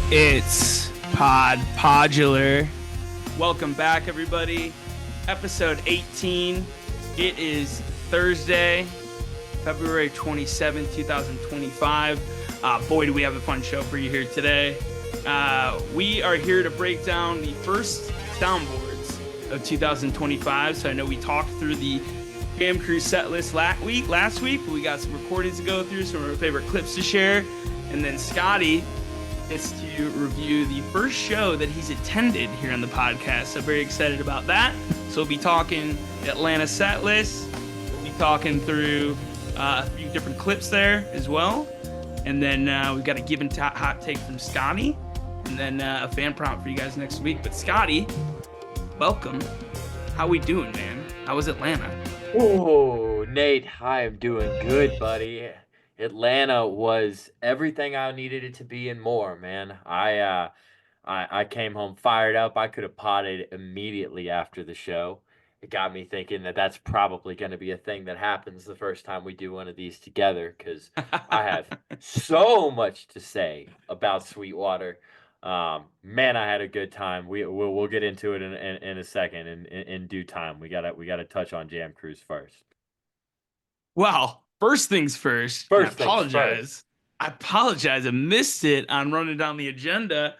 It's Podular. Welcome back, everybody. Episode 18. It is Thursday, February 27th, 2025. Boy, do we have a fun show for you here today. We are here to break down the first downboards of 2025. So I know we talked through the Jam Crew set list last week, but we got some recordings to go through, some of our favorite clips to share. And then Scotty is to review the first show that he's attended here on the podcast. So very excited about that. So we'll be talking Atlanta set list. We'll be talking through a few different clips there as well. And then we've got a given hot take from Scotty. And then a fan prompt for you guys next week. But Scotty, welcome. How we doing, man? How was Atlanta? Oh, Nate, I am doing good, buddy. Atlanta was everything I needed it to be and more, man. I came home fired up. I could have potted immediately after the show. It got me thinking that that's probably going to be a thing that happens the first time we do one of these together, because I have so much to say about Sweetwater. Man, I had a good time. We'll get into it in a second in due time. We gotta touch on Jam Cruise first. Well, first things first. First things first. I apologize. I missed it on running down the agenda.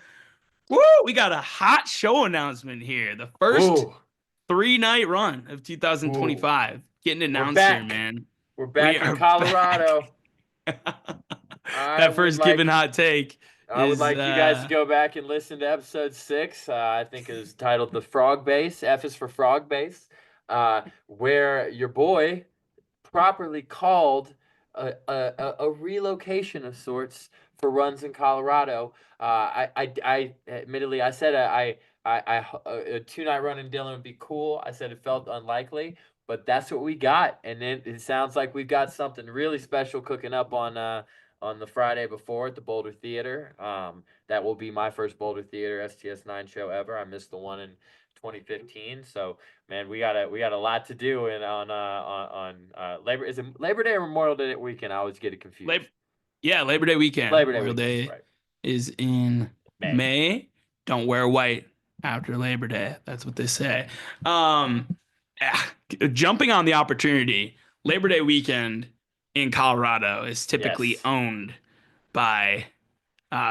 Woo! We got a hot show announcement here. The first Ooh, 3-night run of 2025 getting announced back. here, man. We're back in Colorado. That first given hot take. I would like you guys to go back and listen to episode 6. I think it was titled "The Frog Base." F is for Frog Base, where your boy properly called a relocation of sorts for runs in Colorado. I admittedly I said a 2-night run in Dillon would be cool. I said it felt unlikely, but that's what we got, and it sounds like we've got something really special cooking up on the Friday before at the Boulder Theater. That will be my first Boulder Theater STS9 show ever. I missed the one in 2015, so man, we got a lot to do on Labor Day or Memorial Day weekend. I always get it confused. Labor Day weekend. Memorial Day right. Is in May. Don't wear white after Labor Day. That's what they say. Jumping on the opportunity, Labor Day weekend in Colorado is typically owned by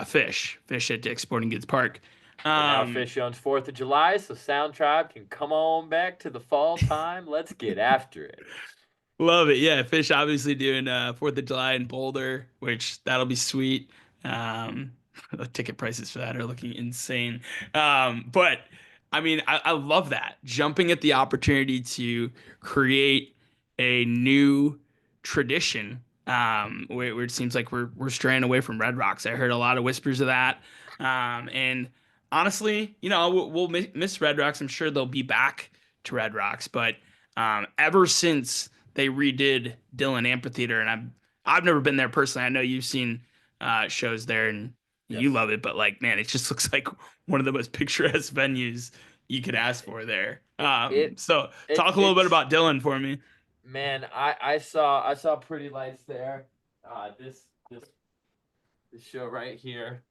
Fish at Dick's Sporting Goods Park. Now Fish owns 4th of July, so Sound Tribe can come on back to the fall time. Let's get after it. Love it. Yeah, Fish obviously doing 4th of July in Boulder, which that'll be sweet. The ticket prices for that are looking insane. But I mean, I love that. Jumping at the opportunity to create a new tradition where it seems like we're straying away from Red Rocks. I heard a lot of whispers of that. And honestly, we'll miss Red Rocks. I'm sure they'll be back to Red Rocks. But ever since they redid Dillon Amphitheater, and I've never been there personally. I know you've seen shows there and you love it, but like, man, it just looks like one of the most picturesque venues you could ask for there. So talk a little bit about Dillon for me. Man, I saw Pretty Lights there. This show right here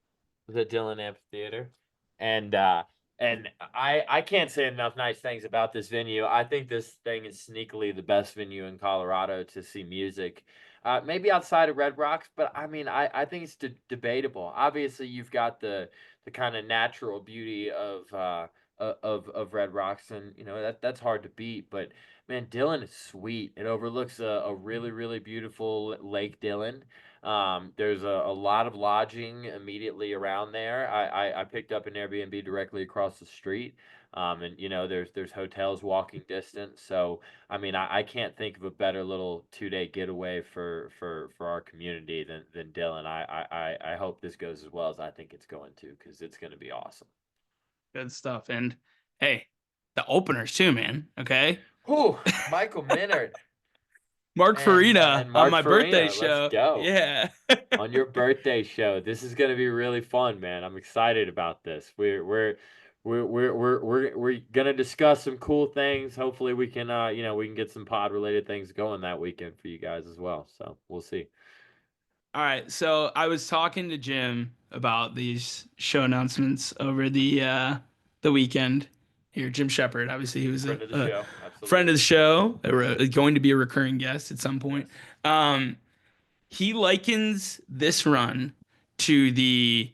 was at Dillon Amphitheater, and I can't say enough nice things about this venue. I think this thing is sneakily the best venue in Colorado to see music. Maybe outside of Red Rocks, but I mean, I think it's debatable. Obviously, you've got the kind of natural beauty of Red Rocks, and that's hard to beat. But man, Dillon is sweet. It overlooks a really, really beautiful Lake Dillon. There's a lot of lodging immediately around there. I picked up an Airbnb directly across the street. And there's hotels walking distance. So I mean, I can't think of a better little 2-day getaway for our community than Dillon. I hope this goes as well as I think it's going to, because it's going to be awesome. Good stuff. And hey, the openers too, man. Okay. Whew, Michael Minard. Mark Farina on my birthday show. Let's go. Yeah. On your birthday show. This is going to be really fun, man. I'm excited about this. We're going to discuss some cool things. Hopefully we can we can get some pod related things going that weekend for you guys as well. So, we'll see. All right, so I was talking to Jim about these show announcements over the weekend. Here, Jim Shepard, obviously he was Friend of the a show, friend of absolutely. the show, going to be a recurring guest at some point. Yes. Um, he likens this run to the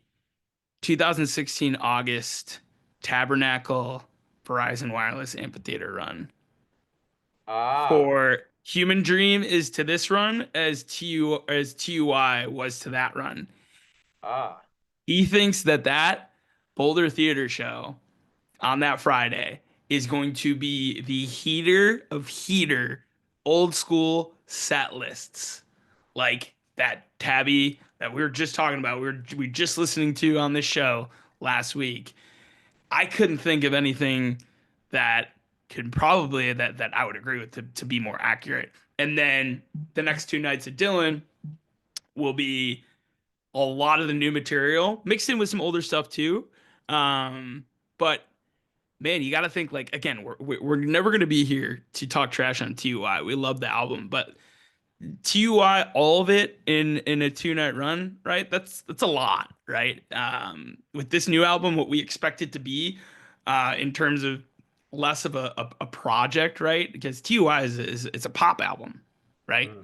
2016 August Tabernacle Verizon Wireless Amphitheater run. Ah, For Human Dream is to this run as TUI was to that run. ah, He thinks that Boulder Theater show on that Friday is going to be the heater of heater old school set lists. Like that Tabby that we were just talking about, we just listening to on this show last week. I couldn't think of anything that could probably that I would agree with to be more accurate. And then the next two nights at Dylan will be a lot of the new material mixed in with some older stuff too. But man, you got to think like again, we're never going to be here to talk trash on TUI. We love the album, but TUI, all of it in a 2 night run, right? That's a lot, right? With this new album, what we expect it to be, in terms of less of a project, right? Because TUI is it's a pop album, right? mm.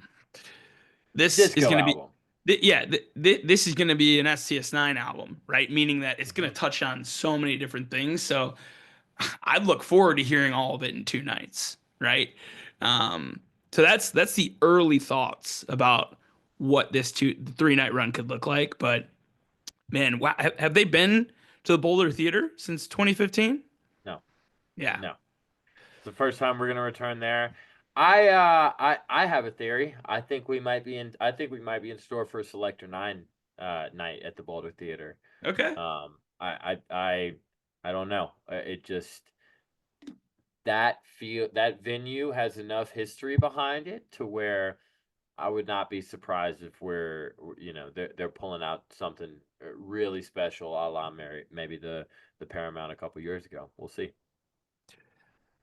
This is Disco going to be album. yeah, this is going to be an STS9 album, right? Meaning that it's going Hmm. to touch on so many different things. So I'd look forward to hearing all of it in 2 nights, right? So that's the early thoughts about what this 3 night run could look like. But man, wow, have they been to the Boulder Theater since 2015? No, Yeah. no. It's the first time we're gonna return there. I have a theory. I think we might be in store for a Selector 9 night at the Boulder Theater. Okay. I don't know. It just that venue has enough history behind it to where I would not be surprised if they're pulling out something really special, a la maybe the Paramount a couple years ago. We'll see.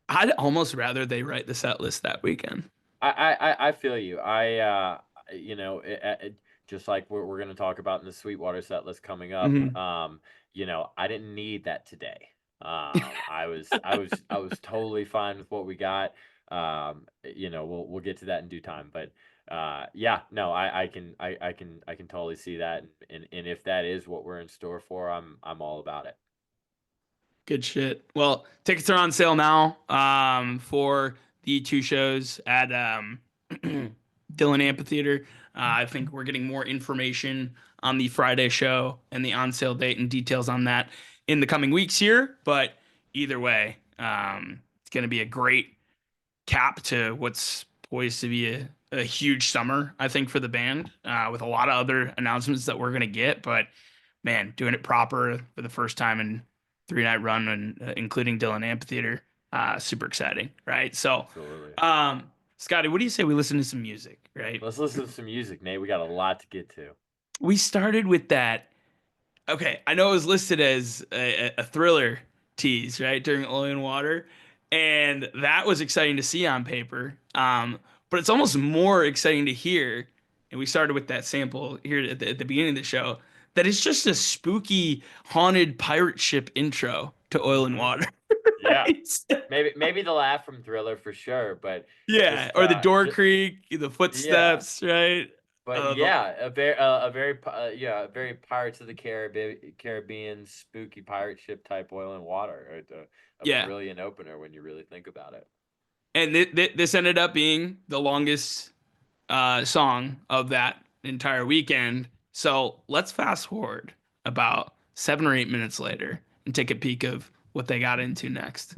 I'd almost rather they write the set list that weekend. I feel you. Just like we're going to talk about in the Sweetwater set list coming up. Mhm. I didn't need that today. I was totally fine with what we got. We'll get to that in due time, but yeah, no, I can totally see that, and if that is what we're in store for, I'm all about it. Good shit. Well, tickets are on sale now, for the two shows at Dillon Amphitheater. I think we're getting more information on the Friday show and the on sale date and details on that in the coming weeks here. But either way, it's going to be a great cap to what's poised to be a huge summer, I think, for the band, with a lot of other announcements that we're going to get. But man, doing it proper for the first time in 3 night run, and including Dillon Amphitheater, super exciting, right? So, Absolutely. Scotty, what do you say we listen to some music, right? Let's listen to some music, Nate. We got a lot to get to. We started with that. Okay, I know it was listed as a Thriller tease, right, during Oil and Water, and that was exciting to see on paper. But it's almost more exciting to hear, and we started with that sample here at the beginning of the show, that it's just a spooky, haunted pirate ship intro to Oil and Mhm. Water. Yeah. Right? Maybe the laugh from Thriller for sure, but Yeah, just or the door just creak, the yeah. footsteps, right? But The yeah, a very Pirates of the Caribbean spooky pirate ship type Oil and Water. A yeah, brilliant opener when you really think about it. and this ended up being the longest song of that entire weekend. So let's fast forward about 7 or 8 minutes later and take a peek of what they got into next.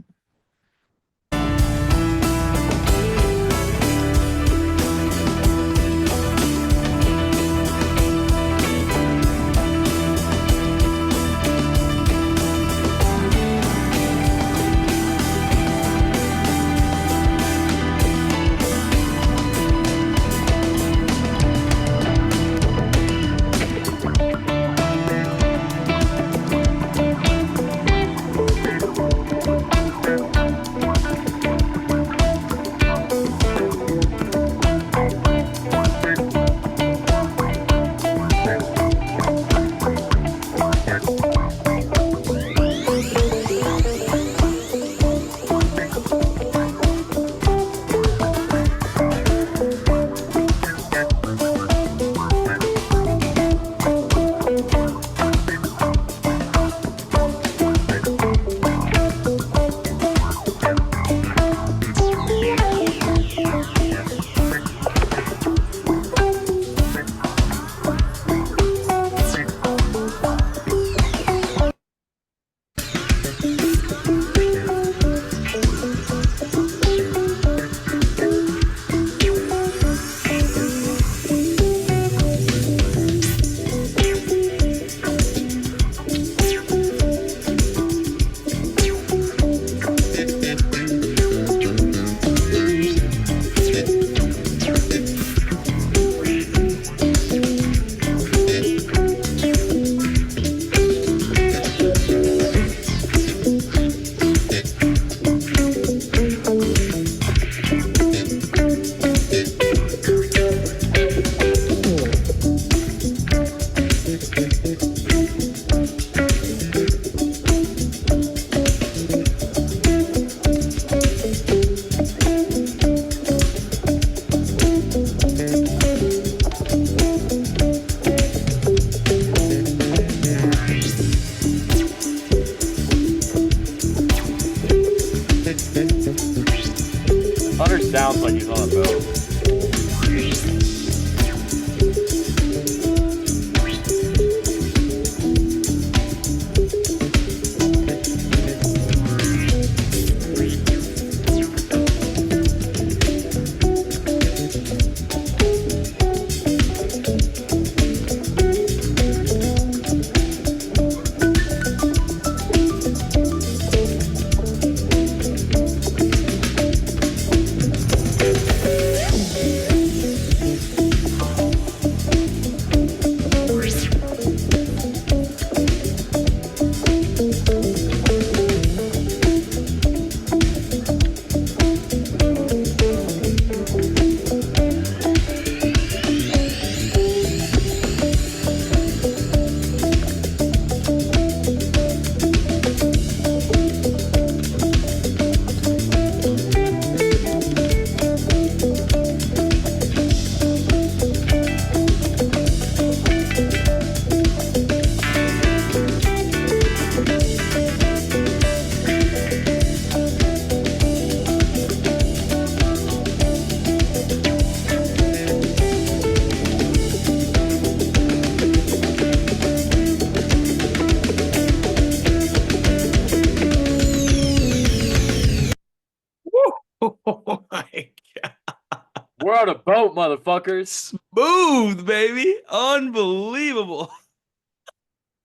rode a boat, motherfuckers. Smooth, baby. Unbelievable.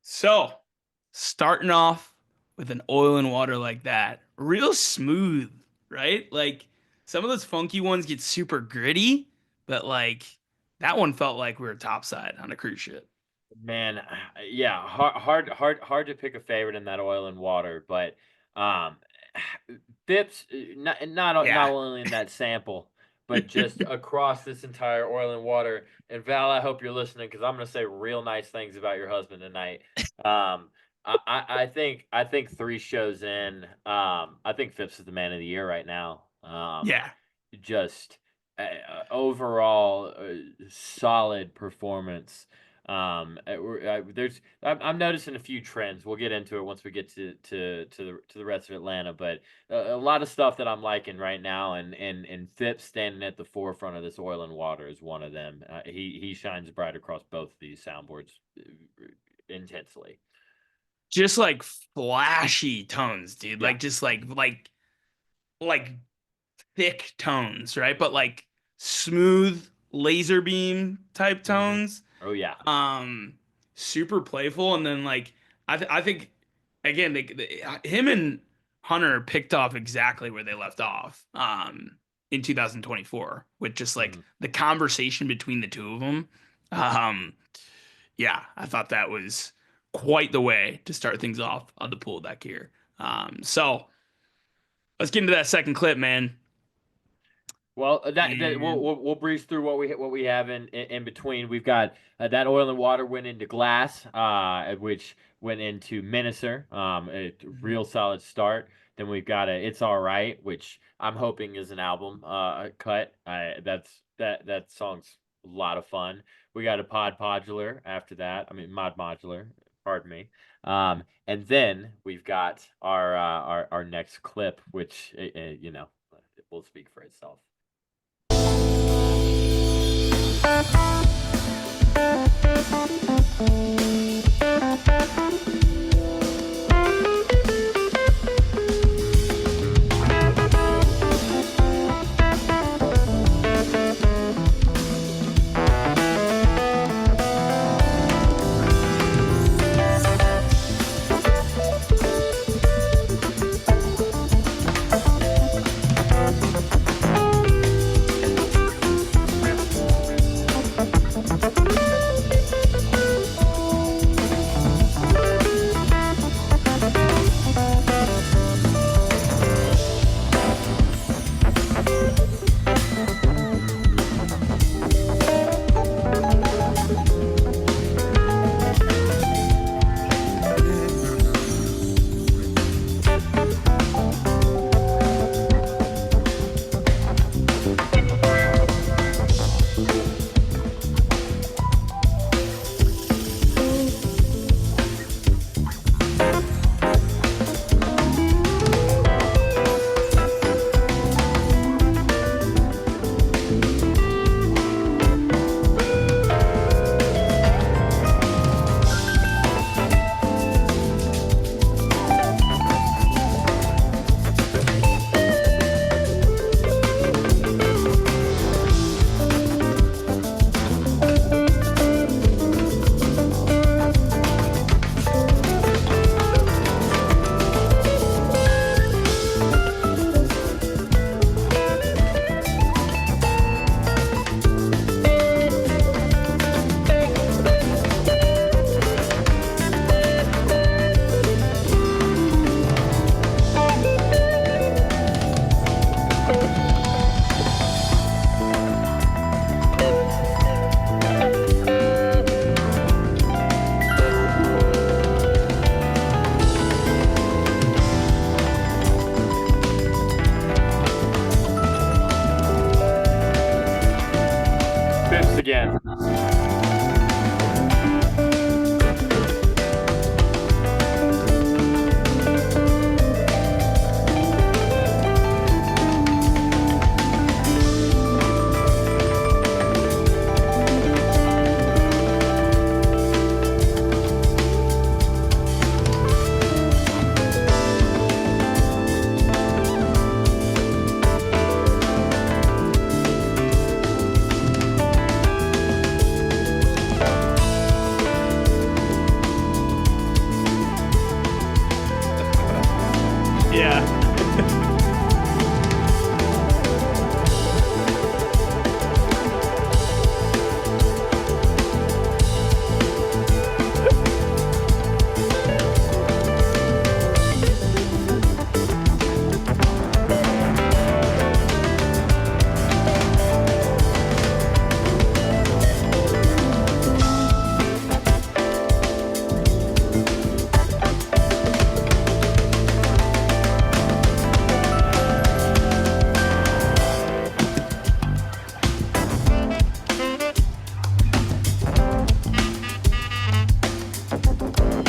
So, starting off with an oil and water like that, real smooth, right? Like some of those funky ones get super gritty, but like that one felt like we were topside on a cruise ship. Man, yeah, hard to pick a favorite in that oil and water, but um, Phipps, not Yeah. only in that sample, but just across this entire oil and water. And Val, I hope you're listening because I'm gonna say real nice things about your husband tonight. Um, I think 3 shows in, I think Phipps is the man of the year right now. Yeah. Just overall solid performance. I'm noticing a few trends. We'll get into it once we get to the rest of Atlanta, but a lot of stuff that I'm liking right now, and Phipps standing at the forefront of this oil and water is one of them. He shines bright across both of these soundboards intensely. Just like flashy tones, dude. Yeah. Like just like thick tones, right? But like smooth laser beam type tones. Oh yeah. Um, Super playful, and then like I think again, him and Hunter picked off exactly where they left off. In 2024, with just like the conversation between the two of them. Um, yeah, I thought that was quite the way to start things off on the pool deck here. So let's get into that second clip, man. Well, that And we'll breeze through what we have in between. We've got that oil and water went into glass, which went into Minister, a real solid start. Then we've got a It's All Right, which I'm hoping is an album cut. That song's a lot of fun. We got a Pod Modular after that. I mean Mod Modular, pardon me. And then we've got our next clip, which you know will speak for itself.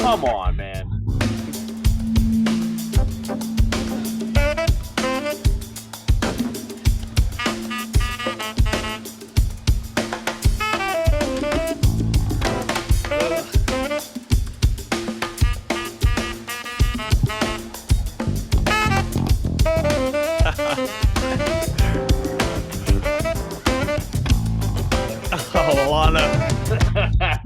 Come on, man. Oh, Lana.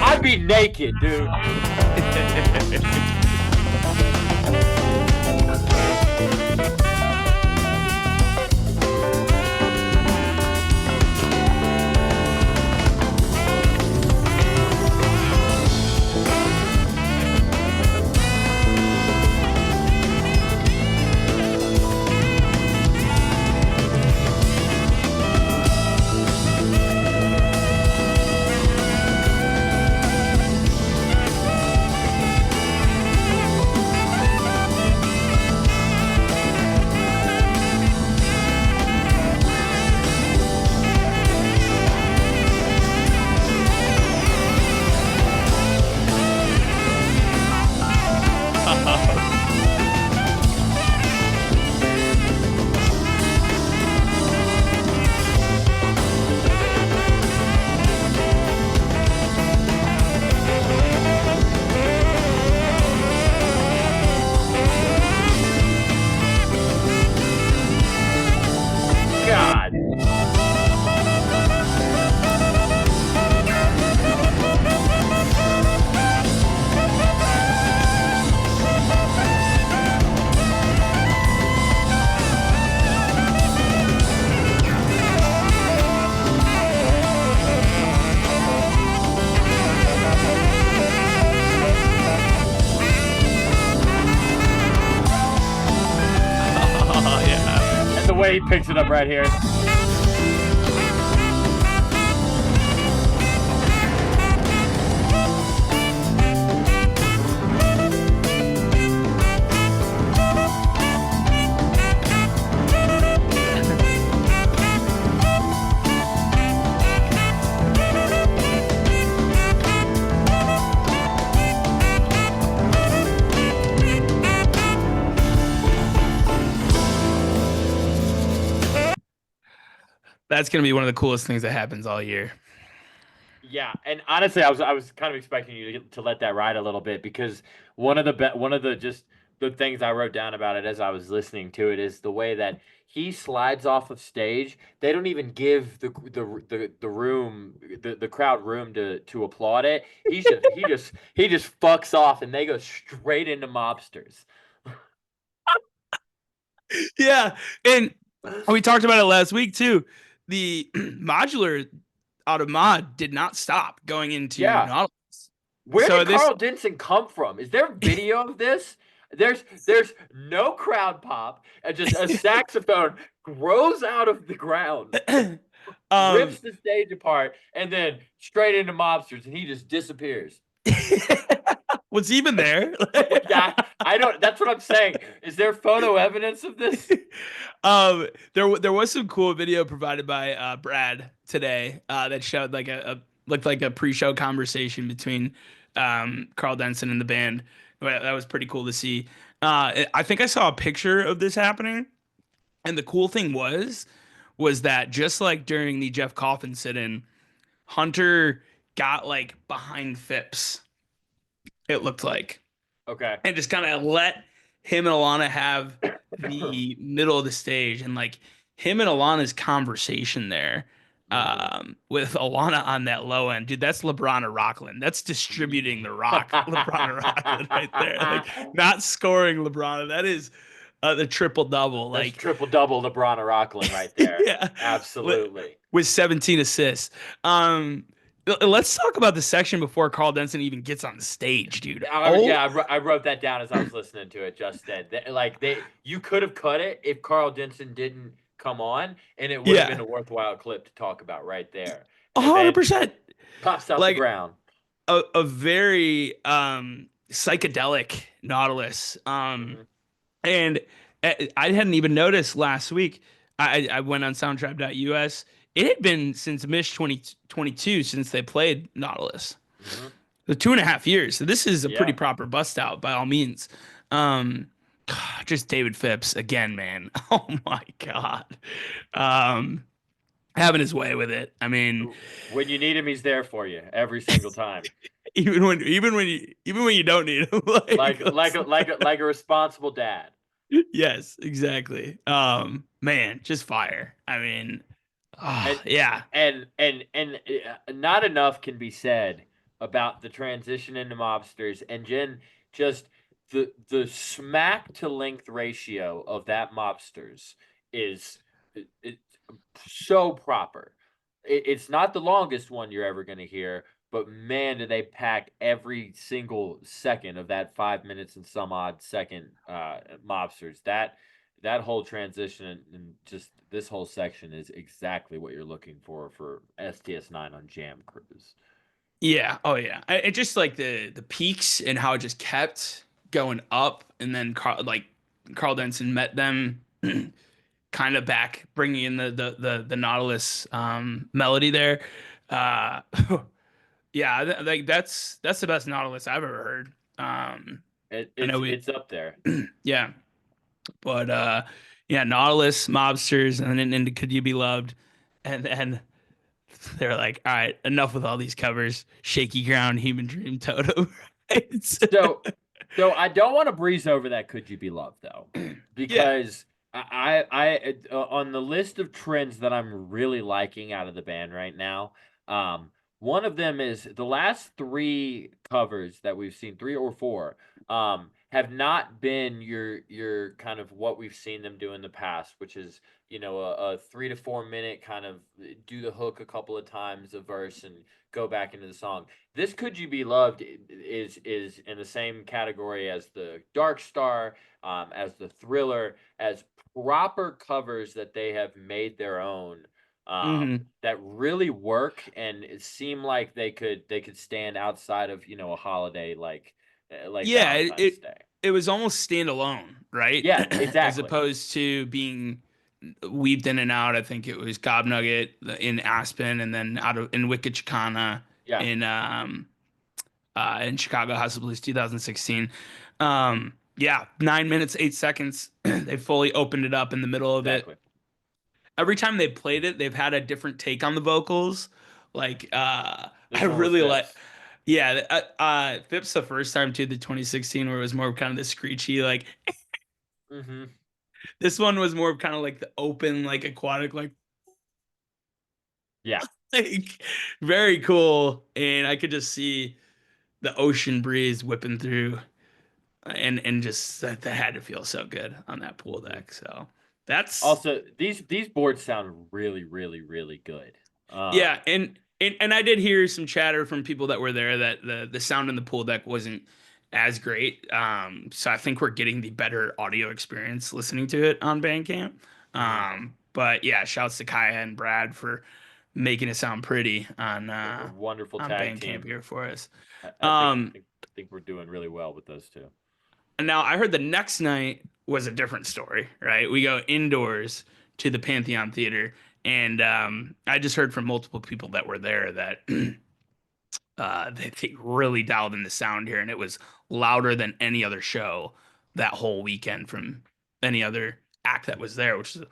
I'd be naked, dude. God. Oh, yeah. And the way he picks it up right here. That's gonna be one of the coolest things that happens all year. Yeah, and honestly, I was kind of expecting you to let that ride a little bit because one of the just the things I wrote down about it as I was listening to it is the way that he slides off of stage. They don't even give the room the crowd room to applaud it. He just fucks off and they go straight into mobsters. Yeah, and we talked about it last week too. The modular out of mod did not stop going into Yeah. Nautilus. Where So did this- Carl Denson come from? Is there video of this? There's no crowd pop and just a saxophone grows out of the ground, rips the stage apart, and then straight into mobsters, and he just disappears. was he even there? Yeah, I don't. That's what I'm saying. Is there photo evidence of this? There was some cool video provided by Brad today that showed like looked like a pre-show conversation between Carl Denson and the band. That was pretty cool to see. I think I saw a picture of this happening, and the cool thing was that just like during the Jeff Coffin sit-in, Hunter got like behind Phipps. It looked like. Okay. And just kind of let him and Alana have the middle of the stage, and like him and Alana's conversation there with Alana on that low end, dude, that's LeBron or Rockland. That's distributing the rock, LeBron or Rockland right there. Like not scoring LeBron. That is the triple double. That's Like, triple double LeBron or Rockland right there. yeah, Absolutely. with 17 assists. Let's talk about the section before Carl Denson even gets on the stage, dude. Oh, I wrote that down as I was listening to it just then. You could have cut it if Carl Denson didn't come on, and it would have been yeah, a worthwhile clip to talk about right there. And then 100%. pops out the Like ground. a very psychedelic Nautilus. And I hadn't even noticed last week. I went on soundtrap.us. It had been since Mish 2022 since they played Nautilus. Mm-hmm. The 2.5 years. So this is a pretty Yeah. proper bust out by all means. Just David Phipps again, man. Oh my God. Having his way with it. I mean, when you need him, he's there for you every single time. even when you don't need him. like a responsible dad. Yes, exactly. Man, just fire. I mean, yeah. And not enough can be said about the transition into mobsters, and Jen, just the smack to length ratio of that mobsters is so proper. It's not the longest one you're ever going to hear, but man, do they pack every single second of that 5 minutes and some odd second mobsters. That whole transition and just this whole section is exactly what you're looking for STS9 on Jam Cruise. Yeah. Oh yeah. It just like the peaks and how it just kept going up, and then Carl Denson met them kind of back, bringing in the Nautilus melody there. Yeah, like that's the best Nautilus I've ever heard. It's up there. Yeah. But yeah, Nautilus, Mobsters, and then into Could You Be Loved, and then they're like, all right, enough with all these covers. Shaky Ground, Human Dream, Toto. Right? So I don't want to breeze over that Could You Be Loved though, because I on the list of trends that I'm really liking out of the band right now, one of them is the last 3 covers that we've seen, 3 or 4, have not been your kind of what we've seen them do in the past, which is, a 3 to 4 minute kind of do the hook a couple of times, a verse, and go back into the song. This Could You Be Loved is in the same category as the Dark Star, as the Thriller, as proper covers that they have made their own. That really work and it seem like they could stand outside of a holiday like yeah, Valentine's Day. It was almost standalone, right? Yeah, exactly. As opposed to being weaved in and out. I think it was Gob Nugget in Aspen, and then in Wicked Chicana in Chicago House of Blues 2016. Yeah, 9 minutes 8 seconds. They fully opened it up in the middle of it. Every time they played it, they've had a different take on the vocals. Like, I really like, yeah, Phipps the first time too, the 2016, where it was more kind of the screechy, like, This one was more kind of like the open, like aquatic, like, yeah, like very cool. And I could just see the ocean breeze whipping through, and just that had to feel so good on that pool deck. So that's also these boards sound really, really, really good. Yeah, and I did hear some chatter from people that were there that the sound in the pool deck wasn't as great. So I think we're getting the better audio experience listening to it on Bandcamp. But yeah, shouts to Kaya and Brad for making it sound pretty on wonderful on tag Bandcamp team here for us. I think we're doing really well with those two. And now I heard the next night was a different story, right? We go indoors to the Pantheon Theater, and I just heard from multiple people that were there that they really dialed in the sound here, and it was louder than any other show that whole weekend from any other act that was there, which is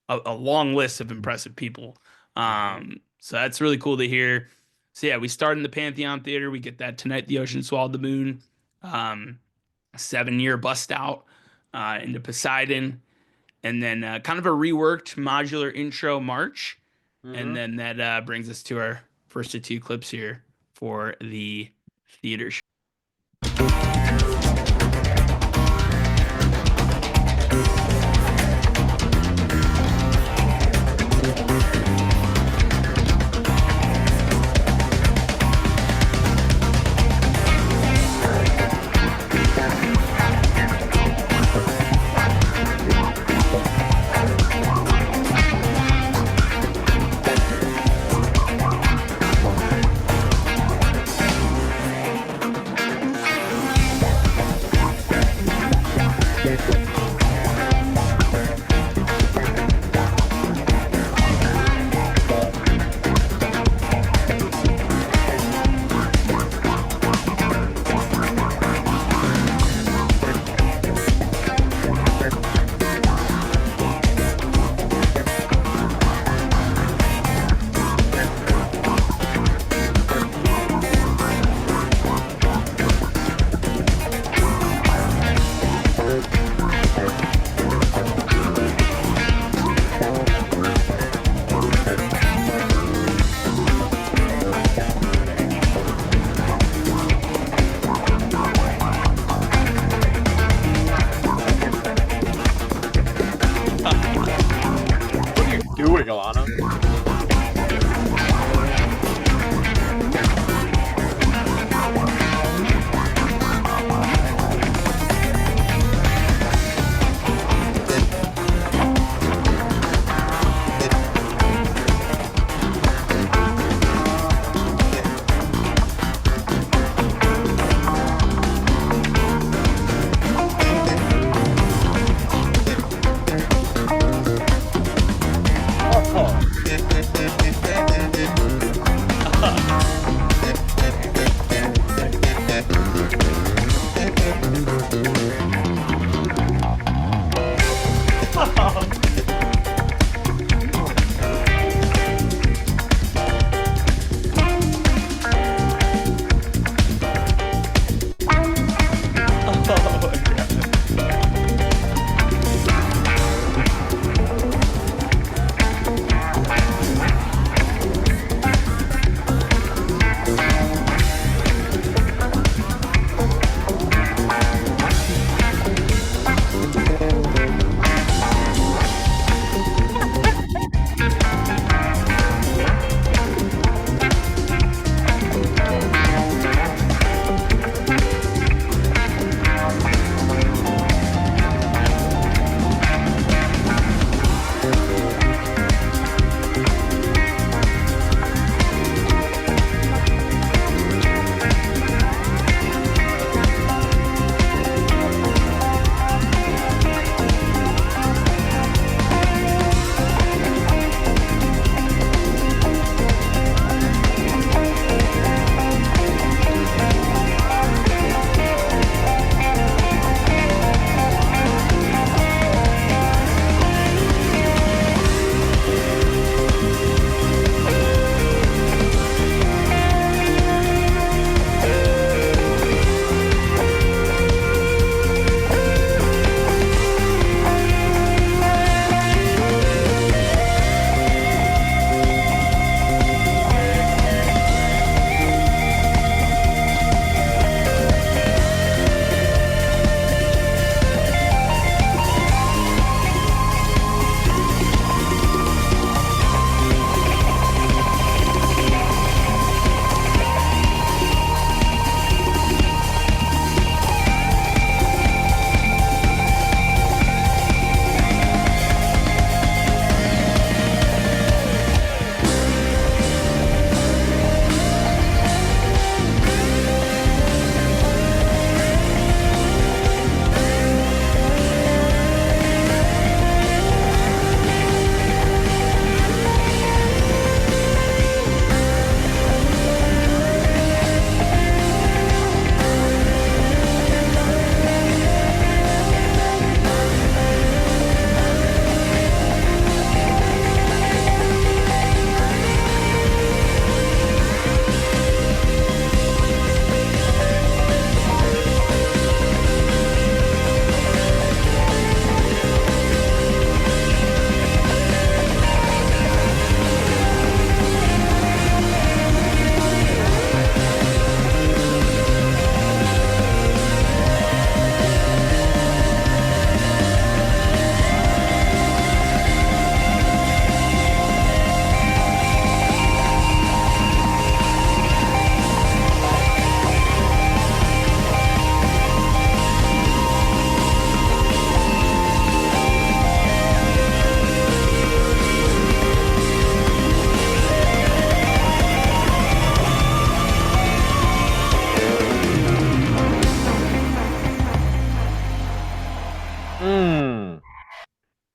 a long list of impressive people. So that's really cool to hear. So yeah, we start in the Pantheon Theater. We get that Tonight the Ocean Swallowed the Moon, 7-year bust out into Poseidon, and then kind of a reworked modular intro march. And then that brings us to our first of 2 clips here for the theater show. wiggle on them.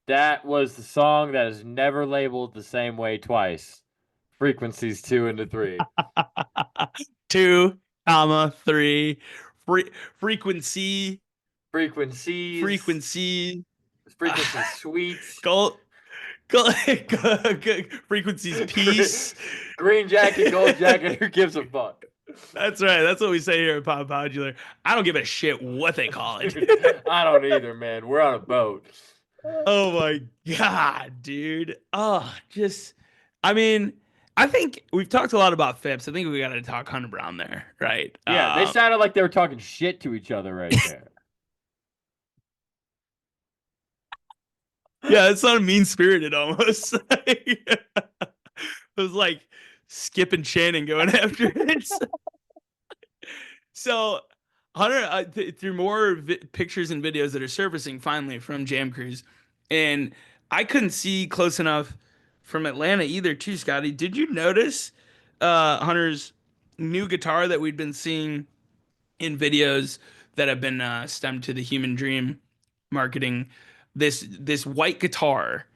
That was the song that is never labeled the same way twice. Frequencies 2 into 3. 2, comma 3. Frequency. Frequencies. Frequency. Frequency sweet. Gold. Frequencies peace. Green jacket, gold jacket. Who gives a fuck? That's right. That's what we say here at Pop Podular. I don't give a shit what they call it. I don't either, man. We're on a boat. Oh my god, dude. Oh, I mean, I think we've talked a lot about Phipps. I think we got to talk Hunter Brown there, right? Yeah, they sounded like they were talking shit to each other right there. Yeah, it's not mean spirited almost. It was like Skip and Shannon going after it. So, Hunter, through more pictures and videos that are surfacing finally from Jam Cruise, and I couldn't see close enough from Atlanta either, too, Scotty. Did you notice Hunter's new guitar that we'd been seeing in videos that have been stemmed to the Human Dream marketing? This white guitar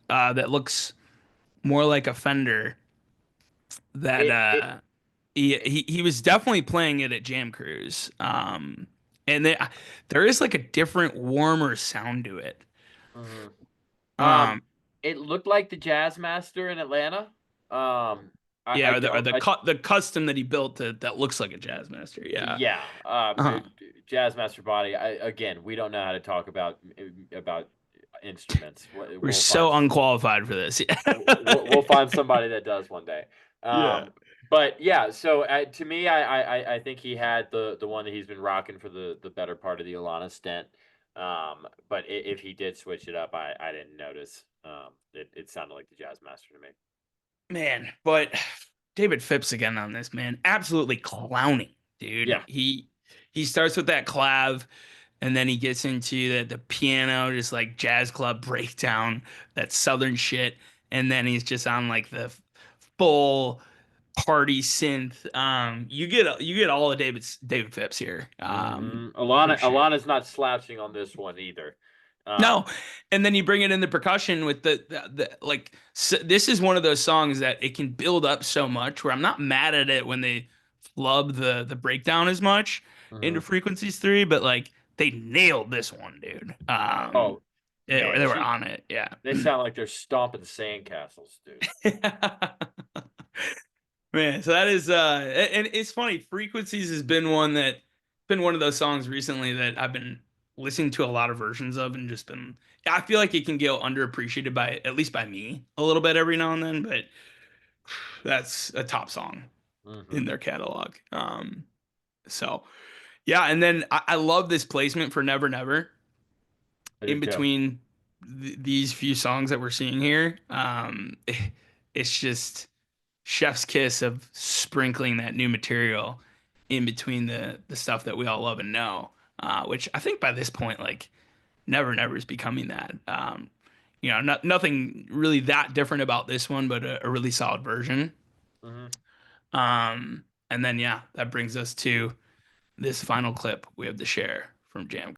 that looks more like a Fender that It he was definitely playing it at Jam Cruise. And there is like a different, warmer sound to it. mhm. Um, It looked like the Jazz Master in Atlanta. I yeah, or don't. the custom that he built that looks like a Jazz Master. Yeah. Yeah, Uh-huh. Jazz Master Body. Again, we don't know how to talk about instruments. We're so unqualified for this. We'll find somebody that does one day. Yeah. But yeah, so to me, I think he had the one that he's been rocking for the better part of the Alana stint. But if he did switch it up, I didn't notice. It sounded like the Jazz Master to me. Man, but David Phipps again on this, man. Absolutely clowning, dude. Yeah. He starts with that clav, and then he gets into the piano, just like jazz club breakdown, that southern shit, and then he's just on like the full party synth. You get all of David Phipps here. For sure. Alana's not slouching on this one either. No, and then you bring it in the percussion with like this is one of those songs that it can build up so much where I'm not mad at it when they flub the breakdown as much into Mhm. Frequencies 3, but like they nailed this one, dude. Oh, man, They were on it, yeah. they sound like they're stomping sandcastles, dude. Man, so that is and it's funny, Frequencies has been one of those songs recently that I've been listening to a lot of versions of and just been I feel like it can get underappreciated by at least by me a little bit every now and then, but that's a top song in Mhm. their catalog. So yeah, and then I love this placement for Never Never I do in too. between these few songs that we're seeing here. It's just chef's kiss of sprinkling that new material in between the stuff that we all love and know. Which I think by this point, like Never Never is becoming that. Nothing really that different about this one, but a really solid version. Mhm. And then yeah, that brings us to this final clip we have to share from Jam.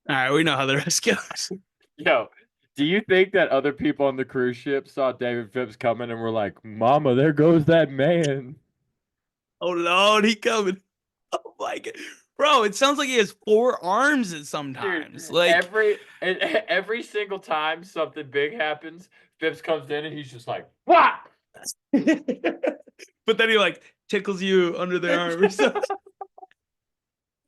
All right, we know how the rest goes. Yo, do you think that other people on the cruise ship saw David Phipps coming and were like, "Mama, there goes that man"? Oh Lord, he coming. Oh my god. Bro, it sounds like he has 4 arms at sometimes. Dude, Like every single time something big happens, Phipps comes in and he's just like, "What?" but then he like tickles you under the arm or something.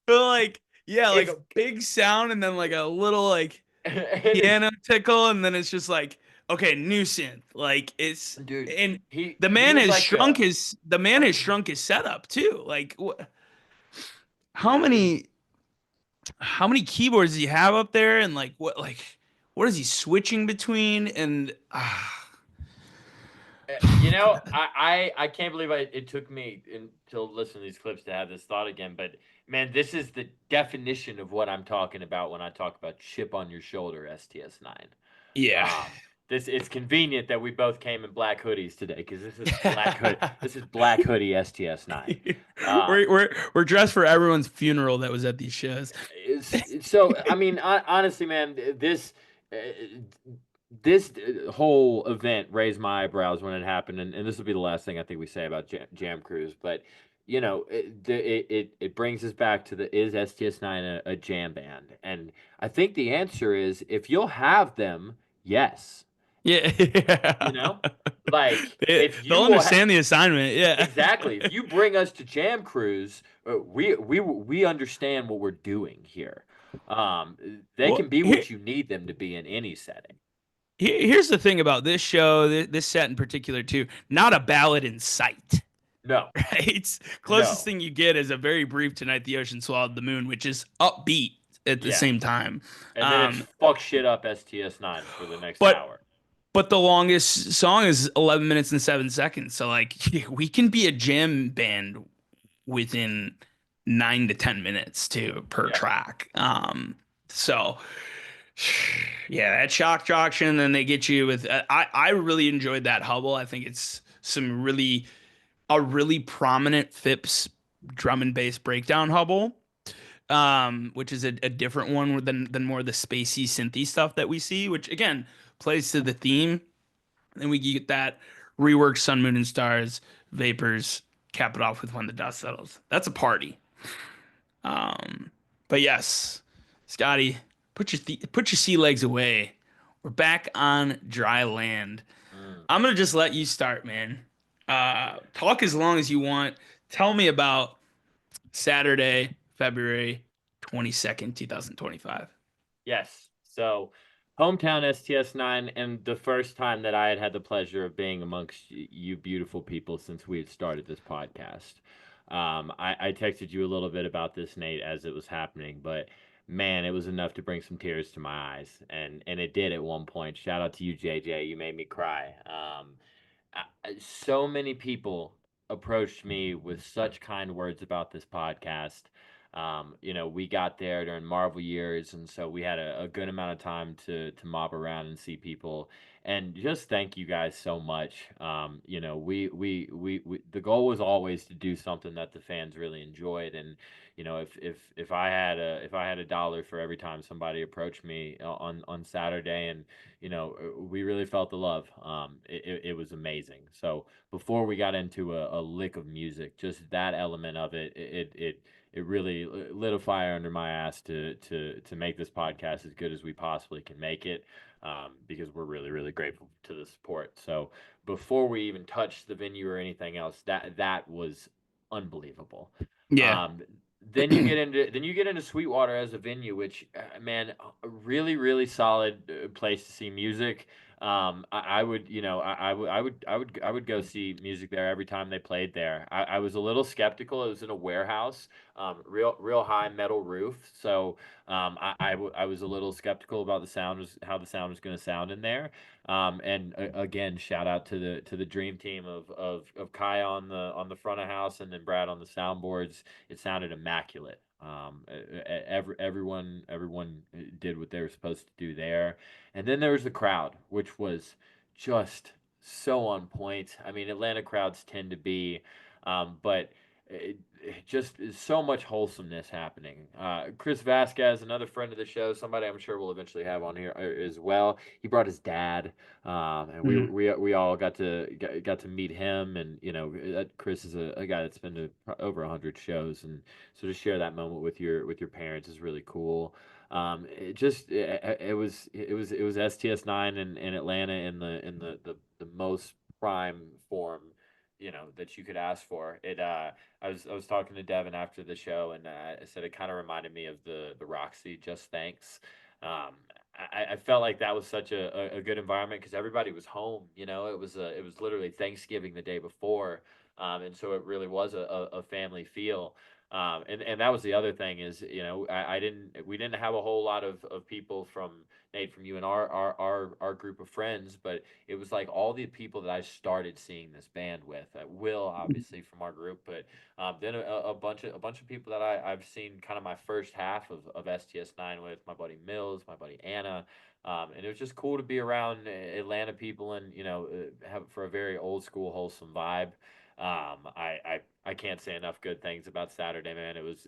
But like, yeah, like a big sound and then like a little like piano tickle, and then it's just like, okay, new synth. Like it's Dude, and he the man was has like shrunk his setup too. Like how the many how many keyboards does he have up there, and what is he switching between? And You know, I can't believe it took me until listen to these clips to have this thought again. But man, this is the definition of what I'm talking about when I talk about chip on your shoulder STS9. yeah. This it's convenient that we both came in black hoodies today because this is black hood. This is black hoodie STS9. We're dressed for everyone's funeral that was at these shows. So I mean, honestly, man, uh, this whole event raised my eyebrows when it happened, and this will be the last thing I think we say about Jam Cruise, but you know, it brings us back to the is STS9 a jam band, and I think the answer is if you'll have them, yes. Yeah. You know, like if They'll you understand the assignment. Yeah. exactly, if you bring us to Jam Cruise, we understand what we're doing here. They Well, can be what you need them to be in any setting. here's the thing about this show, this set in particular, too. Not a ballad in sight, No, right? Closest no, thing you get is a very brief "Tonight the Ocean Swallowed the Moon," which is upbeat at the yeah, same time. and then it's fuck shit up STS9 for the next But hour. but the longest song is 11 minutes and 7 seconds. So like we can be a jam band within 9 to 10 minutes too per Yeah. track. So Yeah, that shock jockey, and then they get you with. I really enjoyed that Hubble. I think it's some really a really prominent Phipps drum and bass breakdown Hubble, which is a different one than more the spacey synthy stuff that we see, which again plays to the theme. And we get that reworked Sun, Moon, and Stars, Vapors, cap it off with When the Dust Settles. That's a party. Um, but yes, Scotty, put your sea legs away. We're back on dry land. Mm. I'm gonna just let you start, man. Talk as long as you want. Tell me about Saturday, February 22nd, 2025. Yes. So, hometown STS9, and the first time that I had had the pleasure of being amongst you beautiful people since we had started this podcast. I texted you a little bit about this, Nate, as it was happening, but man, it was enough to bring some tears to my eyes, and it did at one point. Shout out to you, JJ. You made me cry. So many people approached me with such kind words about this podcast. We got there during Marvel years, and so we had a good amount of time to mob around and see people. And just thank you guys so much. The goal was always to do something that the fans really enjoyed, and if I had a dollar for every time somebody approached me on Saturday, and we really felt the love. It was amazing. So before we got into a lick of music, just that element of it really lit a fire under my ass to make this podcast as good as we possibly can make it. Because we're really really grateful to the support. So before we even touched the venue or anything else, that was unbelievable. Yeah. Um, then you get into Sweetwater as a venue, which man, a really really solid place to see music. I would, I would go see music there every time they played there. I was a little skeptical. It was in a warehouse, real high metal roof, so I was a little skeptical about how the sound was going to sound in there. And again, shout out to the dream team of Kai on the front of house, and then Brad on the soundboards. It sounded immaculate. Everyone did what they were supposed to do there, and then there was the crowd, which was just so on point. I mean, Atlanta crowds tend to be, but it just is so much wholesomeness happening. Chris Vasquez, another friend of the show, somebody I'm sure we'll eventually have on here as well. He brought his dad, and we, Mm. we we all got to meet him, and Chris is a guy that's been to over 100 shows, and so to share that moment with your parents is really cool. It was STS9 in Atlanta in the most prime form, that you could ask for. I was talking to Devin after the show, and I said it kind of reminded me of the Roxy Just Thanks. Um, I felt like that was such a good environment because everybody was home. It was literally Thanksgiving the day before, and so it really was a family feel. And that was the other thing is, we didn't have a whole lot of people from Nate, from you and our group of friends, but it was like all the people that I started seeing this band with. Will, obviously, from our group, but then a bunch of people that I've seen kind of my first half of STS9 with, my buddy Mills, my buddy Anna. And it was just cool to be around Atlanta people, and have for a very old school wholesome vibe. I can't say enough good things about Saturday, man. It was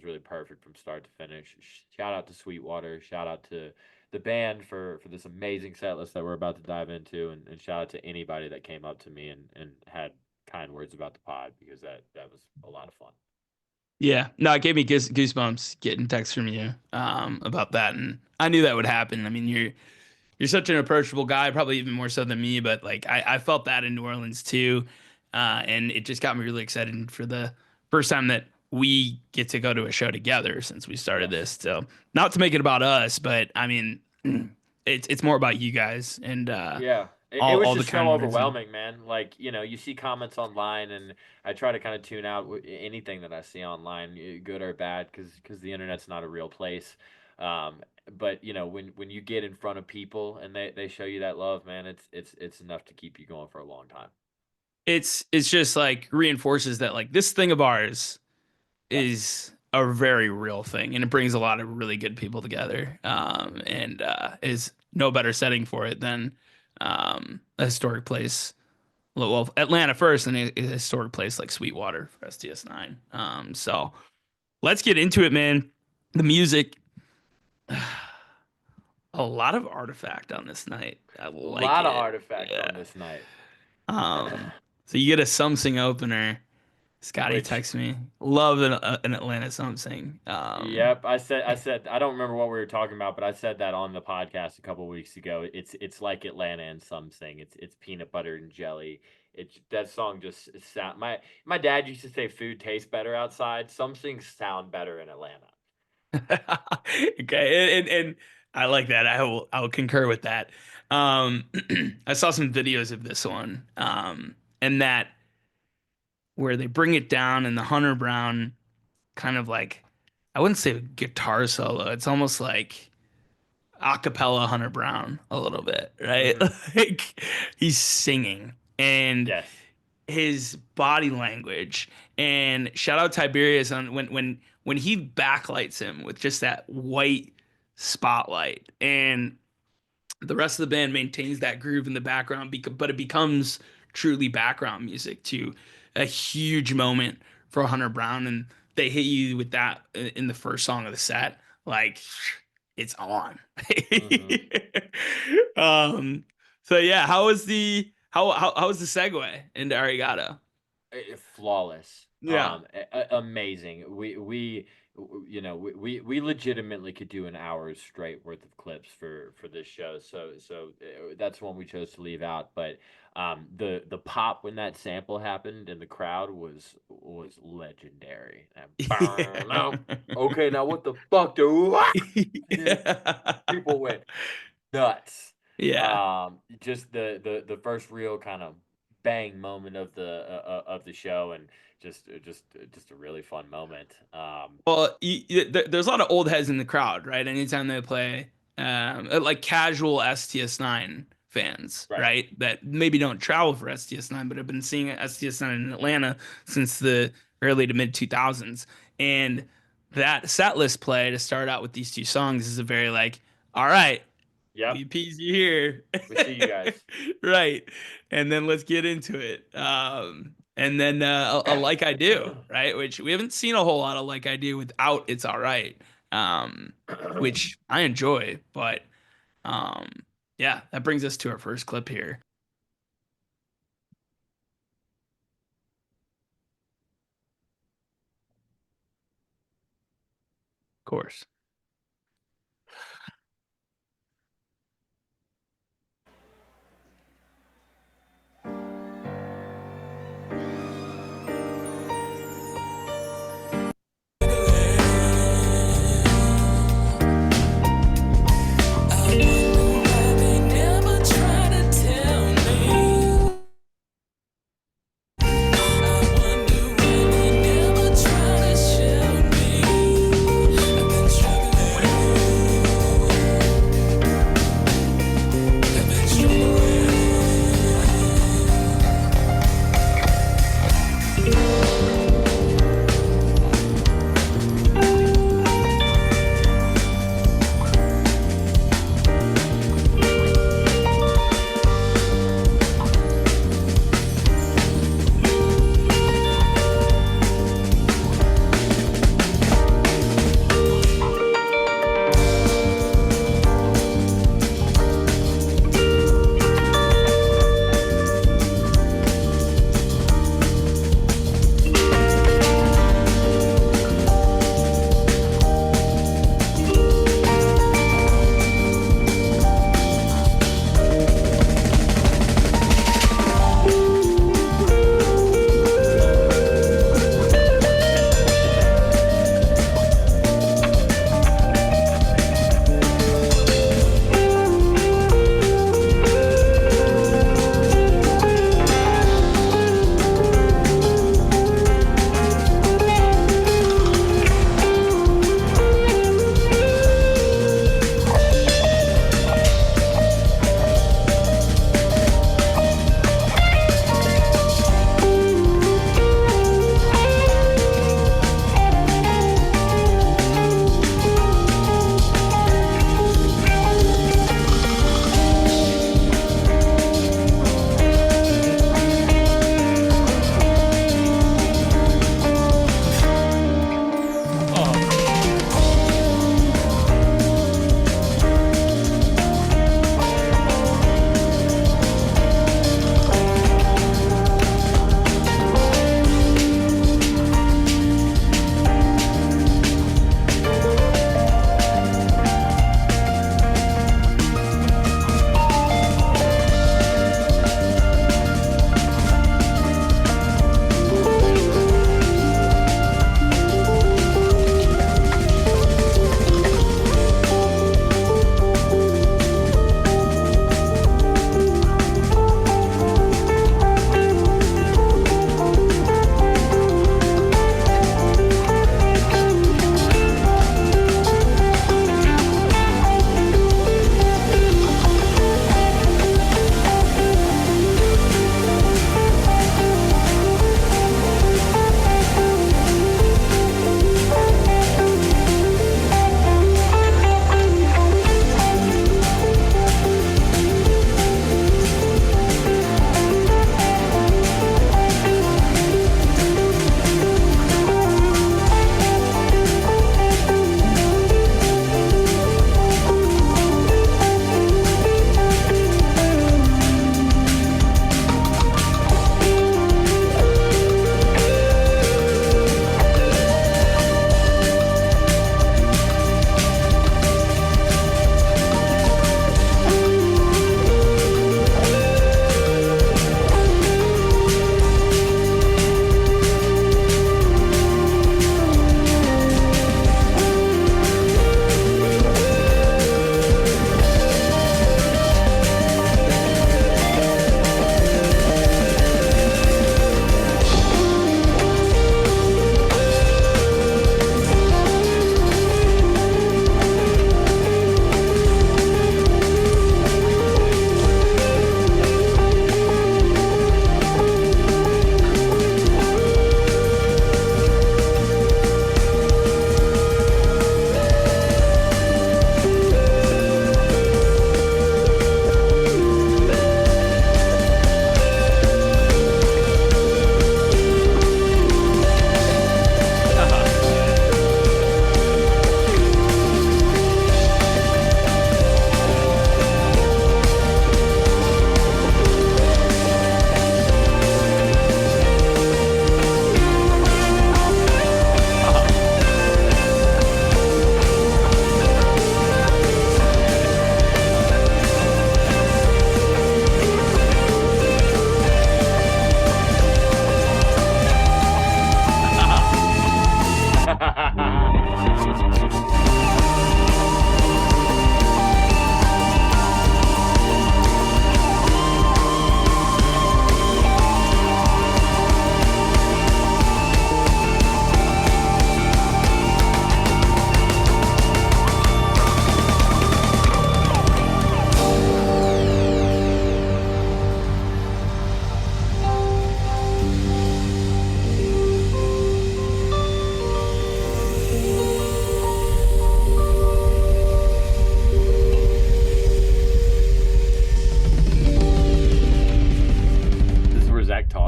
really perfect from start to finish. Shout out to Sweetwater. Shout out to the band for this amazing set list that we're about to dive into, and shout out to anybody that came up to me and had kind words about the pod, because that was a lot of fun. Yeah. No, it gave me goosebumps getting texts from you about that, and I knew that would happen. I mean, you're such an approachable guy, probably even more so than me, but like I felt that in New Orleans too. And it just got me really excited for the first time that we get to go to a show together since we started Yes. this. So not to make it about us, but I mean, it's more about you guys and Yeah. It was all the just kind so words. And overwhelming, man. Like, you see comments online, and I try to kind of tune out anything that I see online, good or bad, because the internet's not a real place. Um, but when you get in front of people and they show you that love, man, it's enough to keep you going for a long time. it's just like reinforces that like this thing of ours Yes. is a very real thing, and it brings a lot of really good people together. And is no better setting for it than a historic place. Well, Atlanta first, and a historic place like Sweetwater for STS9. So let's get into it, man. The music, a lot of Artifact on this night. I A like lot of it. Artifact Yeah. on this night. So you get a something opener. Scotty Which, texts me. Love an Atlanta something. yep, I said, I don't remember what we were talking about, but I said that on the podcast a couple weeks ago. It's like Atlanta and something. It's peanut butter and jelly. That song just sound. My dad used to say food tastes better outside. Some things sound better in Atlanta. Okay, and I like that. I will concur with that. Um, I saw some videos of this one, and that where they bring it down and the Hunter Brown kind of like, I wouldn't say guitar solo. It's almost like a cappella Hunter Brown a little bit, right? Hmm. Like he's singing and Yes. his body language. And shout out Tiberius on when he backlights him with just that white spotlight, and the rest of the band maintains that groove in the background, but it becomes truly background music to a huge moment for Hunter Brown, and they hit you with that in the first song of the set, like it's on. Hmm. um, so yeah, how was the segue into Arigato? Flawless. Yeah. Amazing. We legitimately could do an hour's straight worth of clips for this show. So that's one we chose to leave out. But the pop when that sample happened in the crowd was legendary. And Yeah. okay, now what the fuck do Yeah. people went nuts. Yeah. Just the first real kind of bang moment of the show, and just a really fun moment. Well, there's a lot of old heads in the crowd, right? Anytime they play, like casual STS9 fans, Right. right? That maybe don't travel for STS9, but have been seeing STS9 in Atlanta since the early to mid 2000s. And that set list play to start out with these two songs is a very like, all right, Yep. we peas you here. We see you guys. Right. And then let's get into it. And then Like I Do, right? Which we haven't seen a whole lot of Like I Do without It's All Right, which I enjoy. But um, yeah, that brings us to our first clip here. Of course.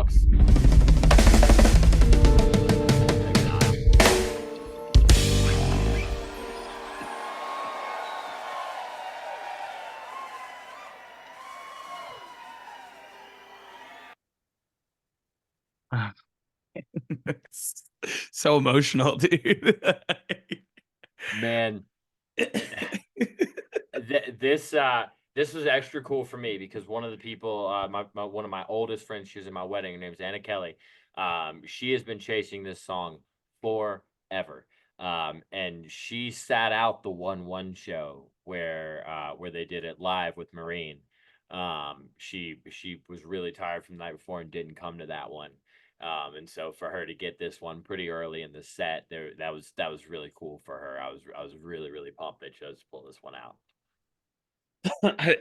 Bucks. So emotional, dude. Man, this was extra cool for me because one of the people, one of my oldest friends, she was in my wedding. Her name's Anna Kelly. She has been chasing this song forever. And she sat out the 1-1 show where they did it live with Marine. She was really tired from the night before and didn't come to that one. And so for her to get this one pretty early in the set, that was really cool for her. I was really, really pumped that she was to pull this one out.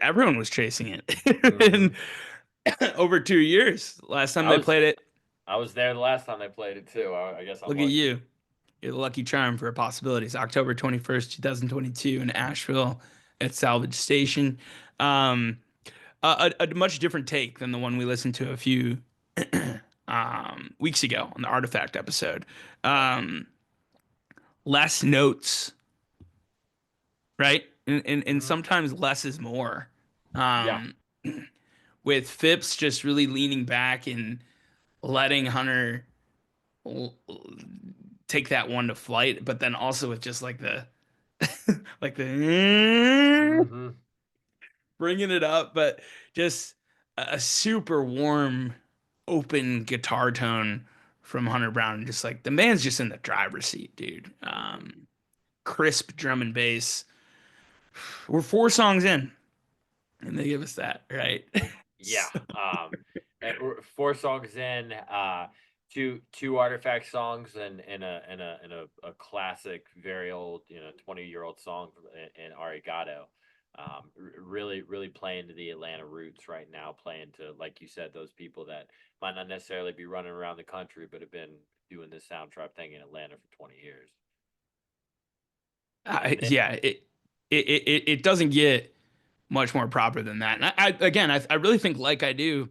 Everyone was chasing it in over 2 years. Last time they played it, I was there the last time they played it too. I guess I'm look lucky. at you. You're the lucky charm for possibilities. October 21st, 2022 in Asheville at Salvage Station. A much different take than the one we listened to a few weeks ago on the Artifact episode. Less notes, right? And sometimes less is more. With Phipps just really leaning back and letting Hunter take that one to flight, but then also with just like the bringing it up, but just a super warm, open guitar tone from Hunter Brown. Just like the man's just in the driver's seat, dude. Crisp drum and bass. We're 4 songs in, and they give us that, right? Yeah. And we're 4 songs in, two Artifact songs and a classic, very old, 20-year-old song in Arigato. Really playing to the Atlanta roots right now, playing to, like you said, those people that might not necessarily be running around the country, but have been doing this soundtrack thing in Atlanta for 20 years. Yeah, it doesn't get much more proper than that. And I really think Like I Do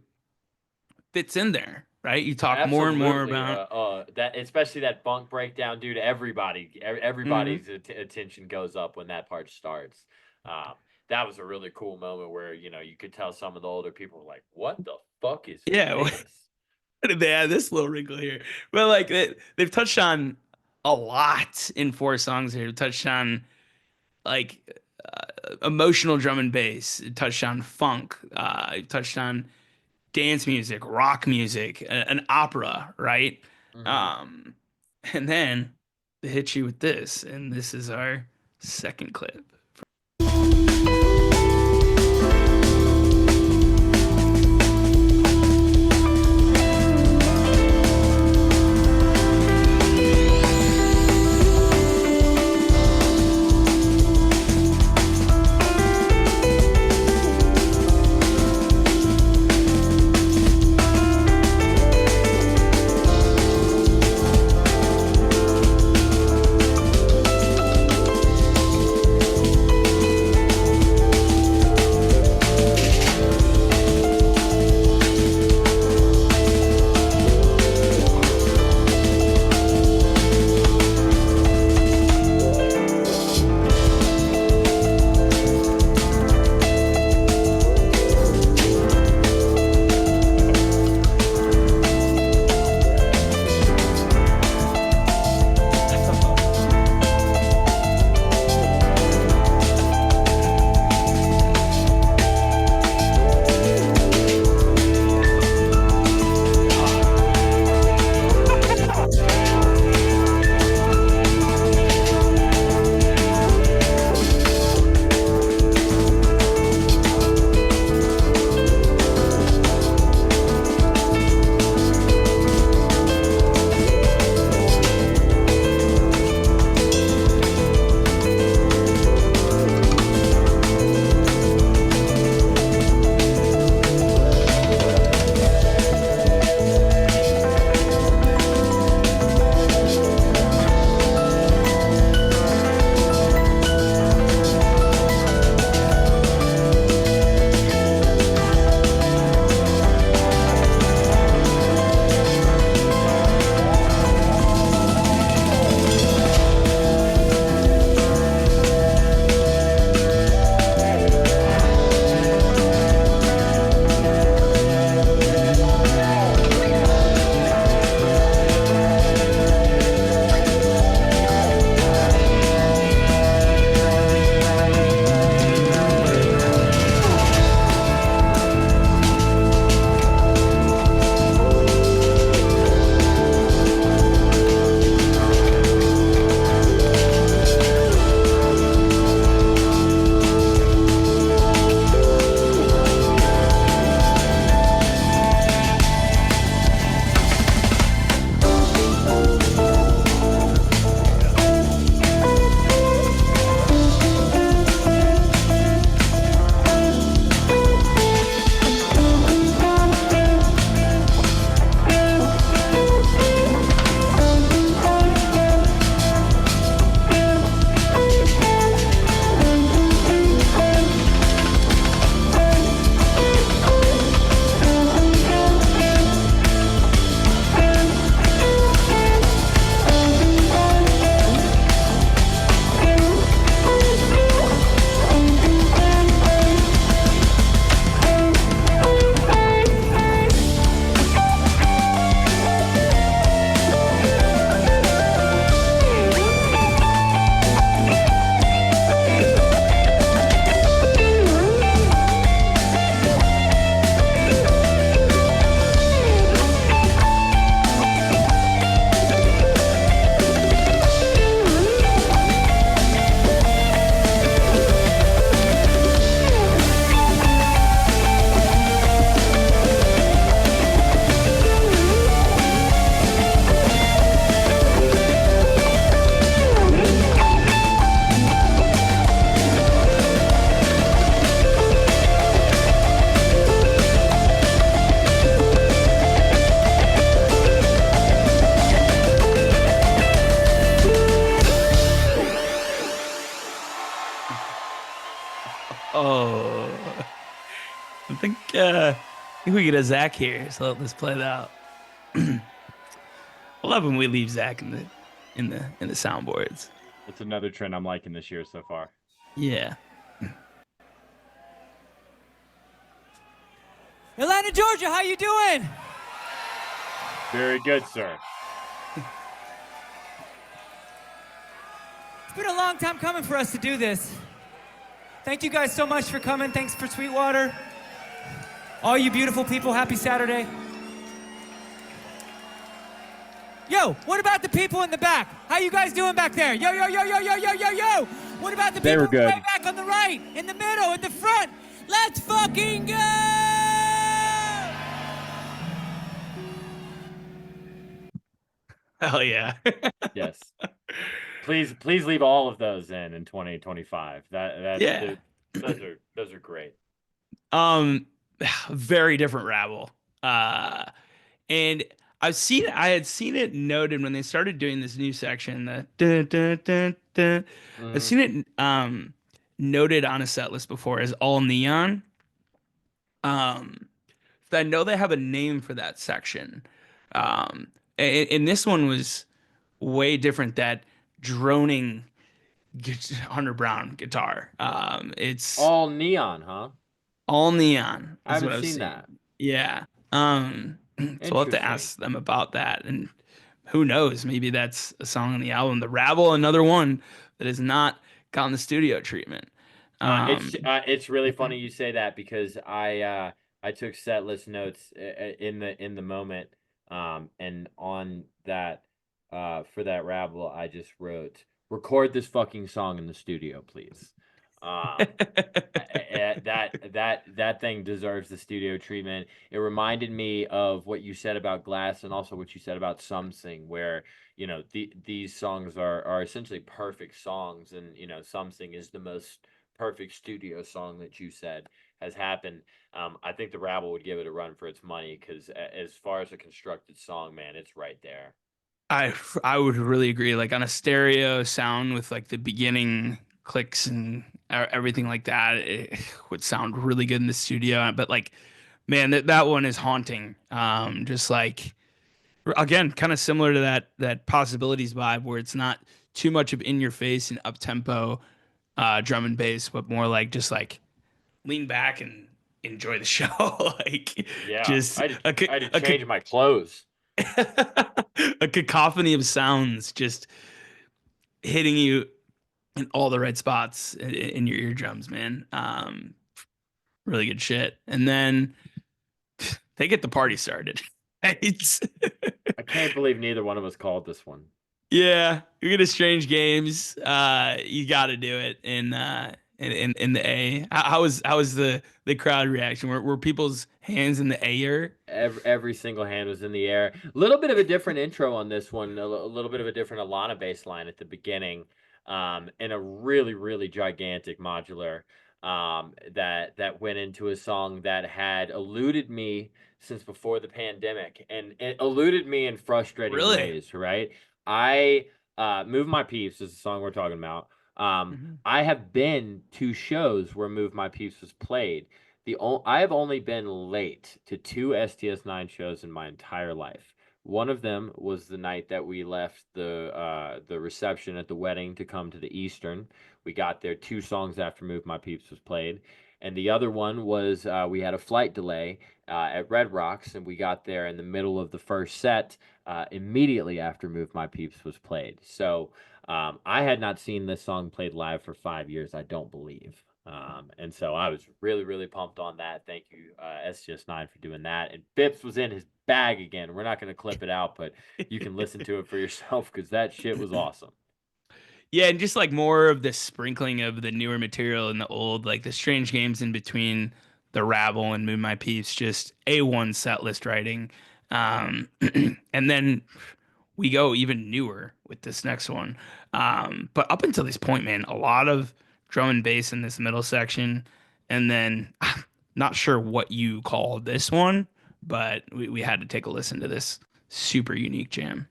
fits in there, right? You talk more and more about that, especially that funk breakdown, dude. Everybody's attention goes up when that part starts. That was a really cool moment where you could tell some of the older people were like, "What the fuck is this?" What did they add this little wrinkle here? Well, like they've touched on a lot in 4 songs here. They've touched on like emotional drum and bass. It touched on funk. It touched on dance music, rock music, an opera, right? And then they hit you with this, and this is our second clip. I think we get a Zach here, so let's play it out. I love when we leave Zach in the soundboards. It's another trend I'm liking this year so far. Yeah. Atlanta, Georgia, how you doing? Very good, sir. It's been a long time coming for us to do this. Thank you guys so much for coming. Thanks for Sweetwater. All you beautiful people, happy Saturday. Yo, what about the people in the back? How you guys doing back there? Yo, yo, yo, yo, yo, yo, yo, yo. What about the They people were good. way back on the right, in the middle, in the front? Let's fucking go! Hell yeah. Yes. Please leave all of those in 2025. Yeah. Those are great. Very different rabble. And I had seen it noted when they started doing this new section, the dun, dun, dun, dun. I've seen it noted on a set list before as all neon. I know they have a name for that section. And this one was way different, that droning Hunter Brown guitar. It's All neon, huh? all neon. I is what haven't I've seen that. Yeah. So we'll have to ask them about that. And who knows? Maybe that's a song on the album. The Rabble, another one that has not gotten the studio treatment. It's really funny you say that, because I took set list notes in the moment, and on that for that Rabble I just wrote, record this fucking song in the studio, please. That thing deserves the studio treatment. It reminded me of what you said about Glass, and also what you said about Something, where these songs are essentially perfect songs, and Something is the most perfect studio song that you said has happened. I think the Rabble would give it a run for its money, because as far as a constructed song, man, it's right there. I would really agree. Like on a stereo sound with like the beginning clicks and everything like that, it would sound really good in the studio. But like, man, that one is haunting. Just like, again, kind of similar to that Possibilities vibe, where it's not too much of in your face and up tempo drum and bass, but more like just like lean back and enjoy the show. Like, Yeah, just I had to change my clothes. a cacophony of sounds just hitting you in all the right spots in your eardrums, man. Really good shit. And then they get the party started. I can't believe neither one of us called this one. Yeah, you're gonna Strange Games. You got to do it in the A. How was the crowd reaction? Were people's hands in the air? Every single hand was in the air. A little bit of a different intro on this one. A little bit of a different Alana bass line at the beginning, and a really, really gigantic modular that went into a song that had eluded me since before the pandemic, and it eluded me in frustrating ways. Right, Move My Peeps is the song we're talking about. I have been to shows where Move My Peeps was played. I have only been late to 2 STS9 shows in my entire life. One of them was the night that we left the reception at the wedding to come to the Eastern. We got there 2 songs after Move My Peeps was played. And the other one was we had a flight delay at Red Rocks, and we got there in the middle of the first set immediately after Move My Peeps was played. So I had not seen this song played live for 5 years, I don't believe. And so I was really, really pumped on that. Thank you, SGS9, for doing that. And Phipps was in his bag again. We're not going to clip it out, but you can listen to it for yourself, because that shit was awesome. Yeah, and just like more of the sprinkling of the newer material and the old, like the Strange Games in between the Rabble and Move My Peeps, just A1 set list writing. And then we go even newer with this next one. But up until this point, man, a lot of drum and bass in this middle section. And then not sure what you call this one, but we had to take a listen to this super unique jam.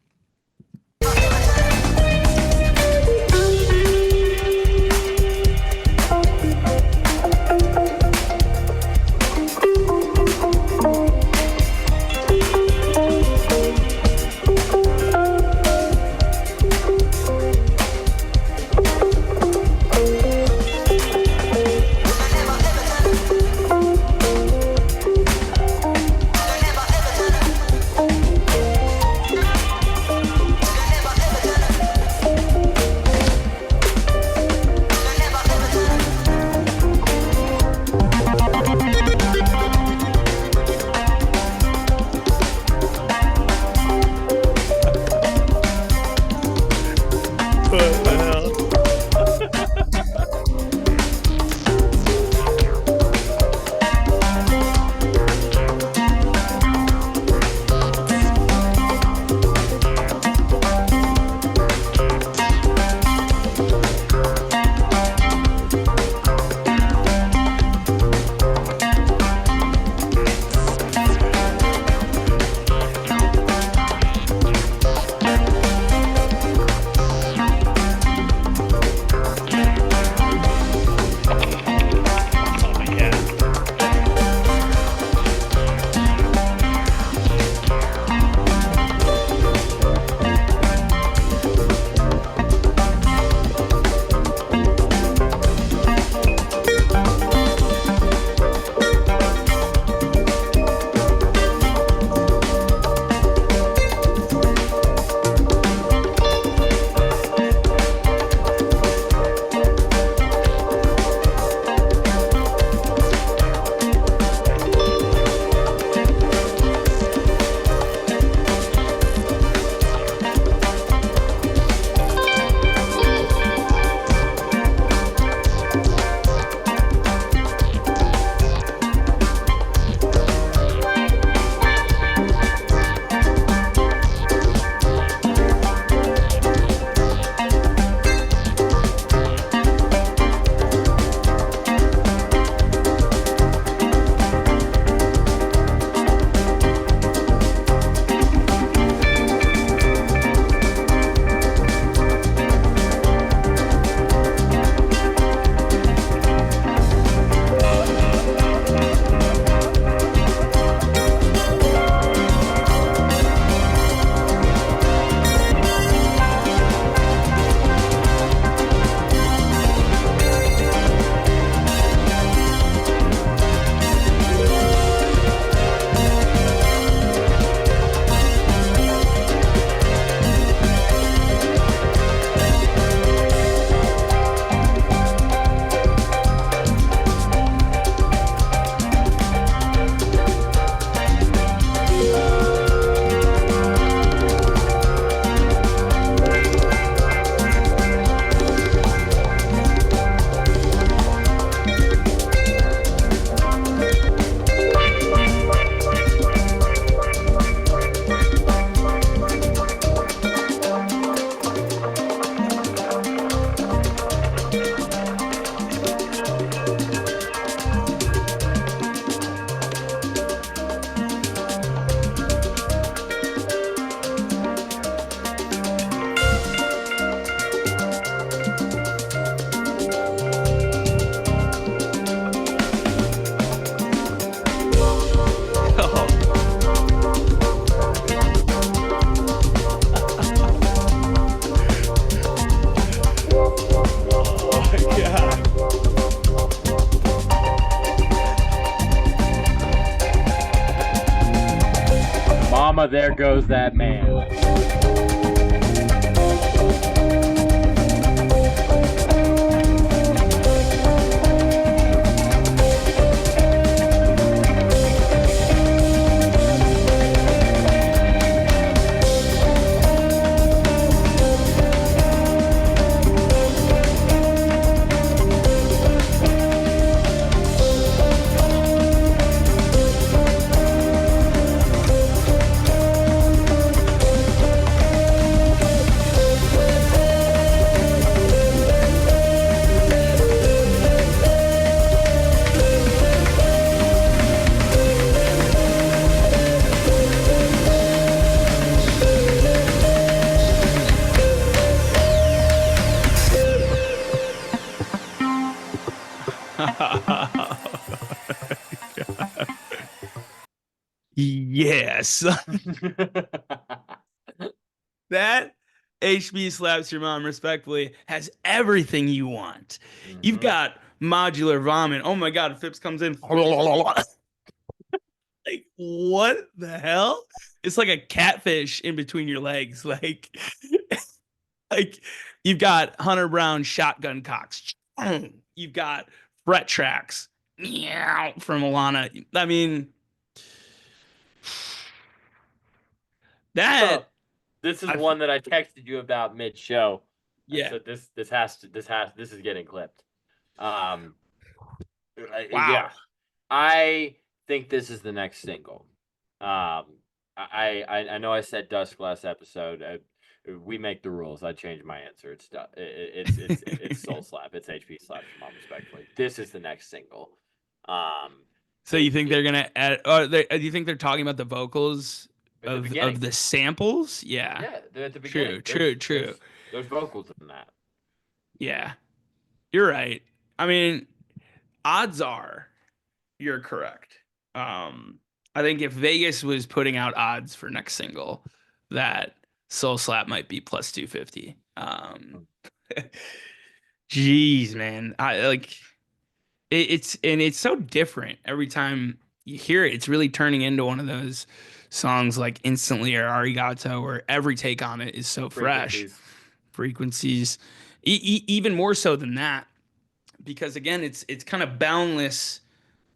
Mama, there goes that man. Yes. That HB Slaps Your Mom, respectfully, has everything you want. You've got modular vomit. Oh my God, Phipps comes in. Like, what the hell? It's like a catfish in between your legs. Like, like you've got Hunter Brown shotgun cocks. You've got Fret Tracks meow from Alana. I mean, that This is one that I texted you about mid-show. yeah. So this is getting clipped. Wow. Yeah. I think this is the next single. I know I said Dusk last episode. We make the rules. I changed my answer. It's Soul Slap. It's HP Slaps Your Mom, respectfully. This is the next single. So you think they're gonna add? Do you think they're talking about the vocals of the samples? Yeah. Yeah, they're at the beginning. True. There's vocals in that. Yeah, you're right. I mean, odds are you're correct. I think if Vegas was putting out odds for next single, that Soul Slap might be plus 250. Jeez, man. I like it's so different every time you hear it. It's really turning into one of those songs like Instantly or Arigato, where every take on it is so fresh. Frequencies. Even more so than that, because again, it's kind of boundless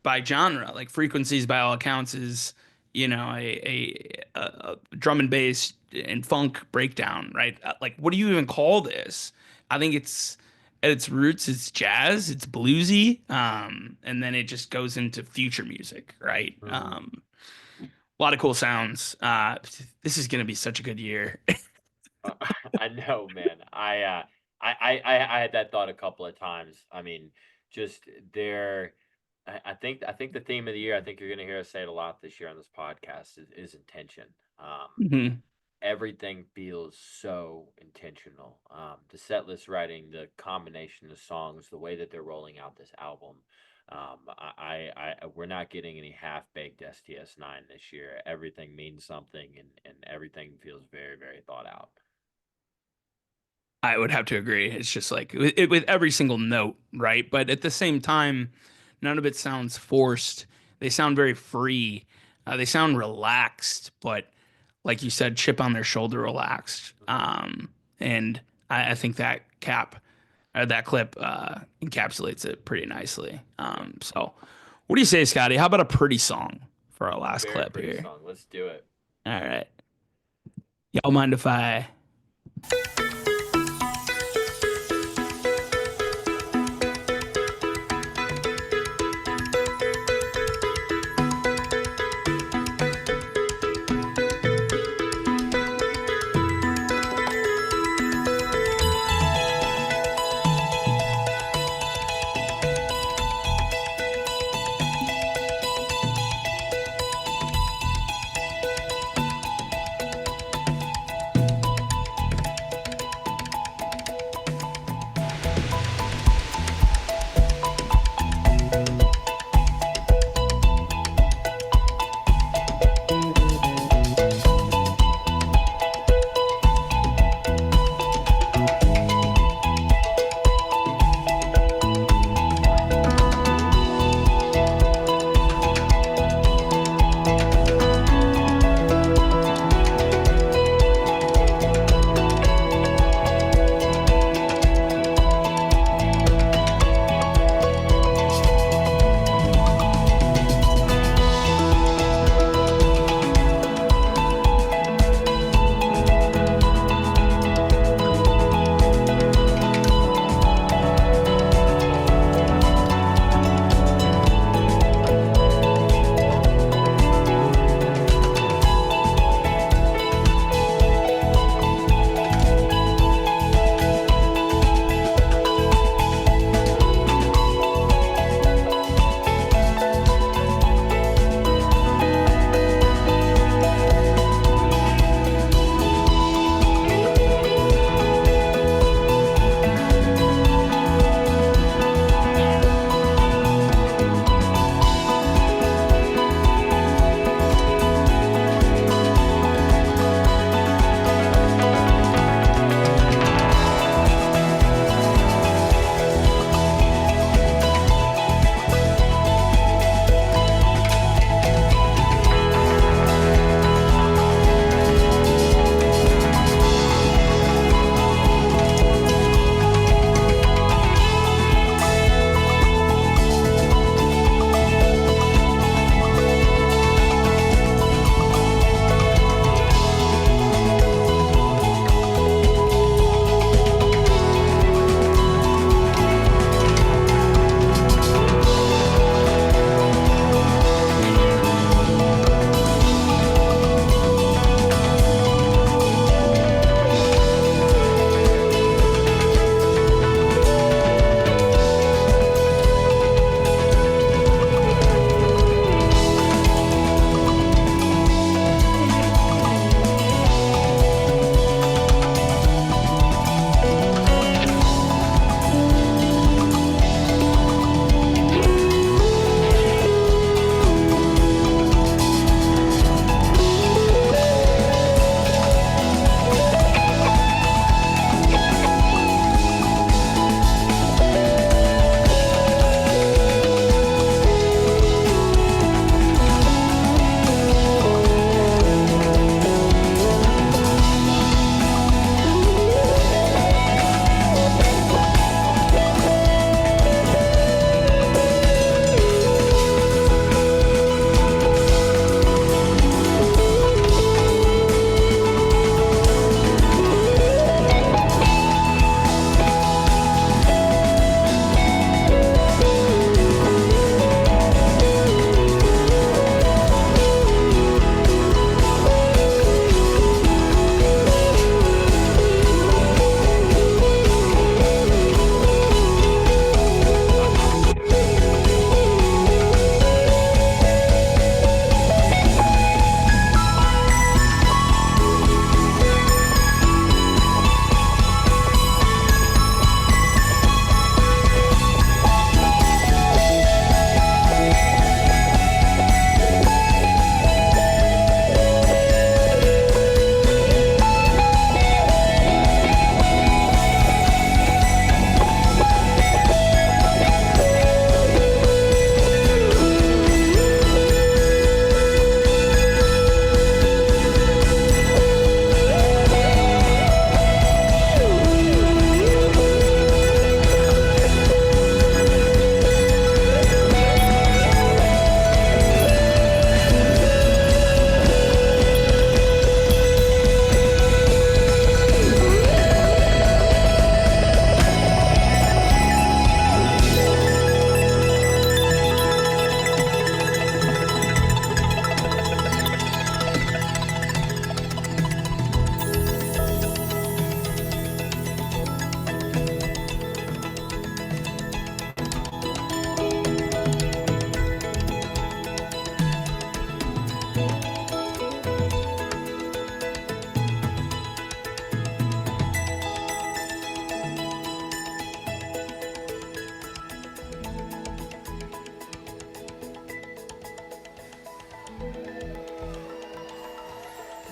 by genre. Like Frequencies, by all accounts, is a drum and bass and funk breakdown, right? Like, what do you even call this? I think it's at its roots, it's jazz, it's bluesy, and then it just goes into future music, right? A lot of cool sounds. This is gonna be such a good year. I know, man. I had that thought a couple of times. I mean, just there. I think the theme of the year. I think you're going to hear us say it a lot this year on this podcast is intention. Everything feels so intentional. The set list writing, the combination of songs, the way that they're rolling out this album. We're not getting any half-baked STS9 this year. Everything means something, and everything feels very, very thought out. I would have to agree. It's just like with every single note, right? But at the same time, none of it sounds forced. They sound very free. They sound relaxed, but like you said, chip on their shoulder relaxed. And I think that clip encapsulates it pretty nicely. So what do you say, Scotty? How about a pretty song for our last clip pretty here? Song. Let's do it. All right. Y'all mind if I...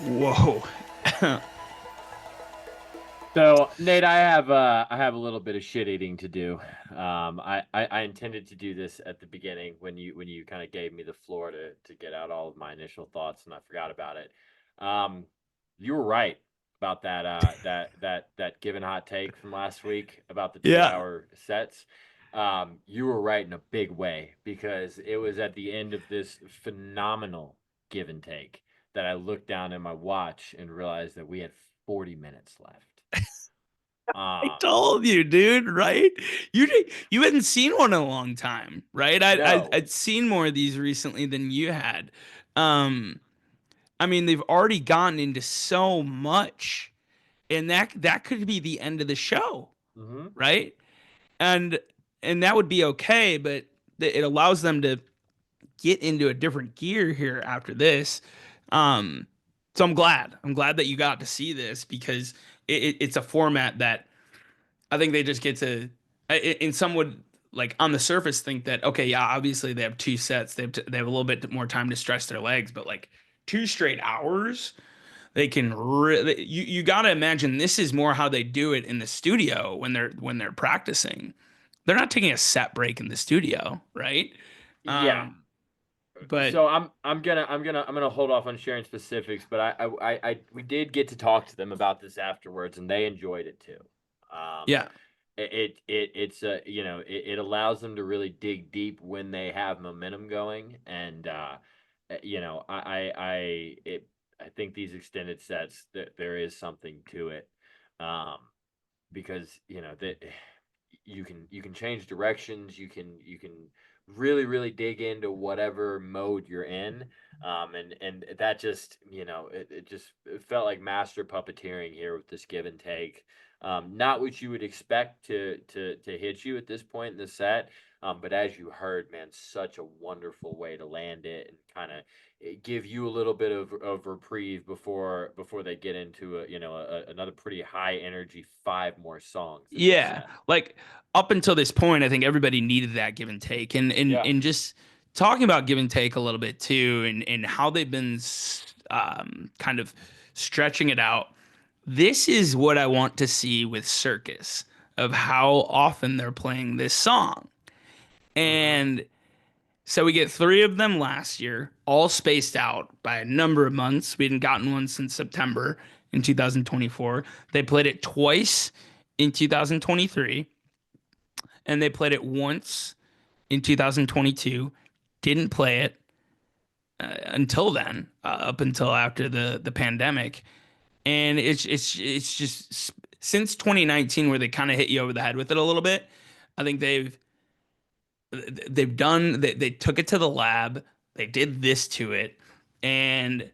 Whoa. So Nate, I have a little bit of shit eating to do. I intended to do this at the beginning when you kind of gave me the floor to get out all of my initial thoughts, and I forgot about it. Um, you were right about that given hot take from last week about the two Yeah. hour sets. You were right in a big way because it was at the end of this phenomenal give and take that I looked down at my watch and realized that we had 40 minutes left. I Um, told you, dude, right? You hadn't seen one in a long time, right? no. I'd seen more of these recently than you had. Um, I mean, they've already gotten into so much, and that could be the end of the show, Hmm. right? And that would be okay, but it allows them to get into a different gear here after this. Um, so I'm glad. I'm glad that you got to see this because it's a format that I think they just get to, and some would like on the surface think that okay, yeah, obviously they have two sets, they have a little bit more time to stretch their legs, but like 2 straight hours, they can really. You got to imagine this is more how they do it in the studio when they're practicing. They're not taking a set break in the studio, right? Yeah. Um, but So I'm gonna hold off on sharing specifics, but we did get to talk to them about this afterwards, and they enjoyed it too. Um, yeah, it's it allows them to really dig deep when they have momentum going, and I think these extended sets that there is something to it, um, because that you can change directions, you can really dig into whatever mode you're in, and that just it felt like master puppeteering here with this give and take. Not what you would expect to hit you at this point in the set, but as you heard, man, such a wonderful way to land it and kind of give you a little bit of reprieve before they get into another pretty high energy 5 more songs in this yeah. set. Like up until this point, I think everybody needed that give and take, Yeah. and just talking about give and take a little bit too, and how they've been kind of stretching it out. This is what I want to see with Circus of how often they're playing this song. Mm-hmm. And so we get 3 of them last year, all spaced out by a number of months. We hadn't gotten one since September in 2024. They played it twice in 2023, and they played it once in 2022. Didn't play it until then, up until after the pandemic. And it's just since 2019 where they kind of hit you over the head with it a little bit. I think they've done they took it to the lab, they did this to it, and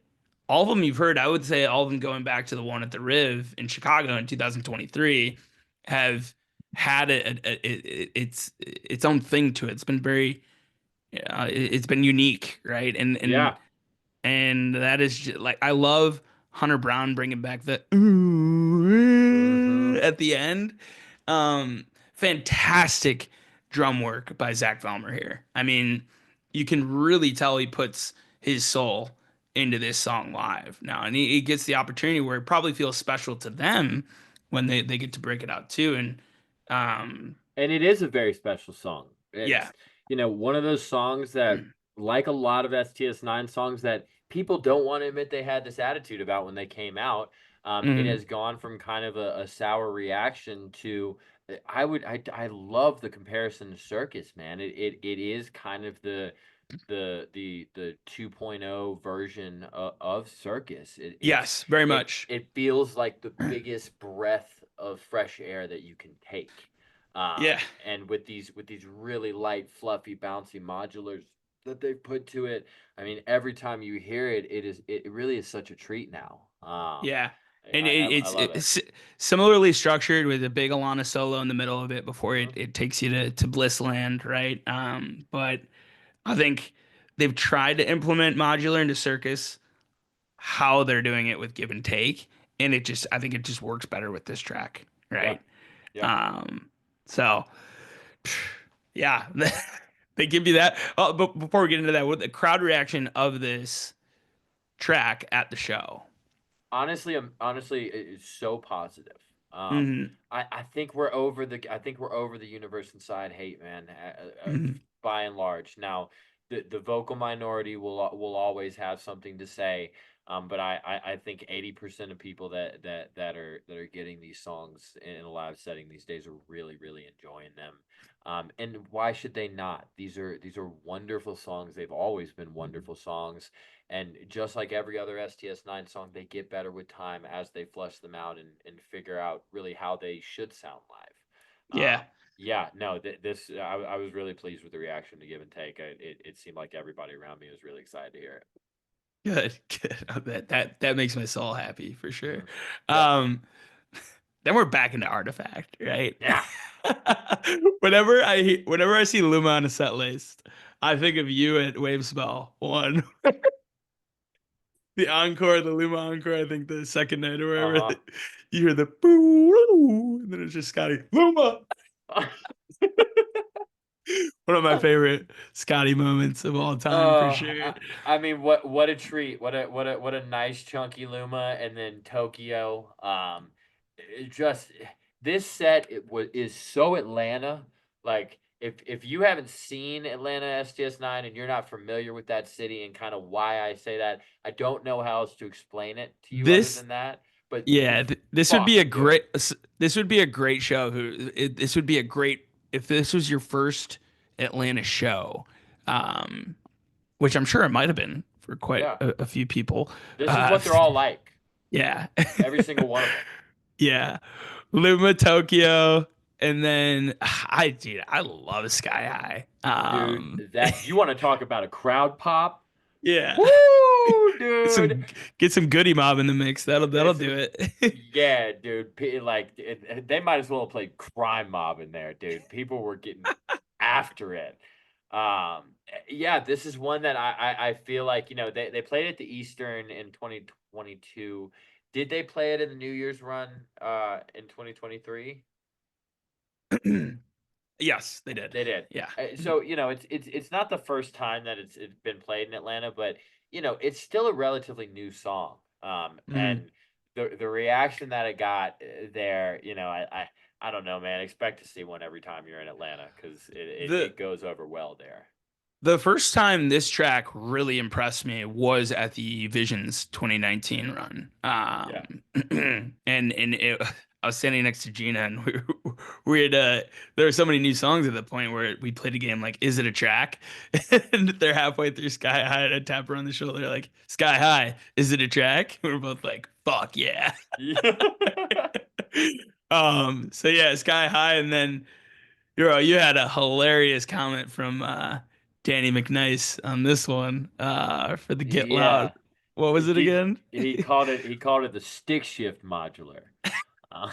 all of them you've heard, I would say all of them going back to the one at the Riv in Chicago in 2023 have had its own thing to it. It's been very it's been unique, right? Yeah. And that is just, like I love Hunter Brown bringing back the Mm-hmm. at the end. Fantastic drum work by Zach Valmer here. I mean, you can really tell he puts his soul into this song live now, and he gets the opportunity where it probably feels special to them when they get to break it out too. And And it is a very special song. yeah, It's one of those songs that, like a lot of STS9 songs, that people don't want to admit they had this attitude about when they came out. It mhm. has gone from kind of a sour reaction to I love the comparison to Circus, man. It is kind of the 2.0 version of Circus. Yes, very much. It feels like the biggest breath of fresh air that you can take. Yeah. And with these really light, fluffy, bouncy modulars that they've put to it, I mean, every time you hear it, it really is such a treat now. Yeah. And I love it. it's similarly structured with a big Alana solo in the middle of it before Mhm. it takes you to Blissland, right? But I think they've tried to implement modular into Circus, how they're doing it with Give and Take, and I think it just works better with this track, Yeah, right? yeah. Um, so yeah, they give you that. Oh, but before we get into that, what the crowd reaction of this track at the show? honestly, it's so positive. Hmm. I think we're over the universe inside hate, man. Hmm. By and large, now the vocal minority will always have something to say. But I think 80% of people that are getting these songs in a live setting these days are really enjoying them. And why should they not? These are wonderful songs. They've always been wonderful songs. And just like every other STS9 song, they get better with time as they flesh them out and figure out really how they should sound live. Yeah. Yeah, no, I was really pleased with the reaction to Give and Take. It seemed like everybody around me was really excited to hear it. Good. Good. That makes my soul happy for sure. Mhm. Yep. Um, then we're back into Artifact, right? Yeah. Whenever I see Luma on a set list, I think of you at Wavespell one. The encore, the Luma encore, I think the second night or wherever, Uh you hear the boo, and then it's just Scotty Luma. huh. One of my favorite Scotty moments of all time for Oh, sure. I mean, what a treat! What a nice chunky Luma, and then Tokyo. It just this set is so Atlanta. Like if you haven't seen Atlanta STS9 and you're not familiar with that city and kind of why I say that, I don't know how else to explain it to you other This, than that. But yeah, this would fuck, be a dude. great. This would be a great show. This would be a great if this was your first Atlanta show, um, which I'm sure it might have been for quite Yeah, a few people. this is Uh, what they're all like. yeah, Every single one of them. yeah, Luma Tokyo, and then dude, I love Sky High. Dude, that you want to talk about a crowd pop? Yeah. Woo, Get dude. some Goody Mob in the mix. That'll It's do it. yeah, dude. They might as well have played Crime Mob in there, dude. People were getting after it. Yeah, this is one that I feel like, they played at the Eastern in 2022. Did they play it in the New Year's run in 2023? Yes, they did. They did. Yeah. So it's not the first time that it's been played in Atlanta, but it's still a relatively new song. Mm. And the reaction that it got there, I don't know, man. Expect to see one every time you're in Atlanta because The it goes over well there. the first time this track really impressed me was at the Visions 2019 run. Yeah. I was standing next to Gina, and we had there were so many new songs at the point where we played a game like, is it a track? And they're halfway through Sky High, and I tap her on the shoulder like, Sky High, is it a track? We're both like, fuck yeah. So yeah, Sky High, and then you had a hilarious comment from Danny McNice on this one for the Get Loud. Yeah. What was it He again? he called it the stick shift modular. Uh,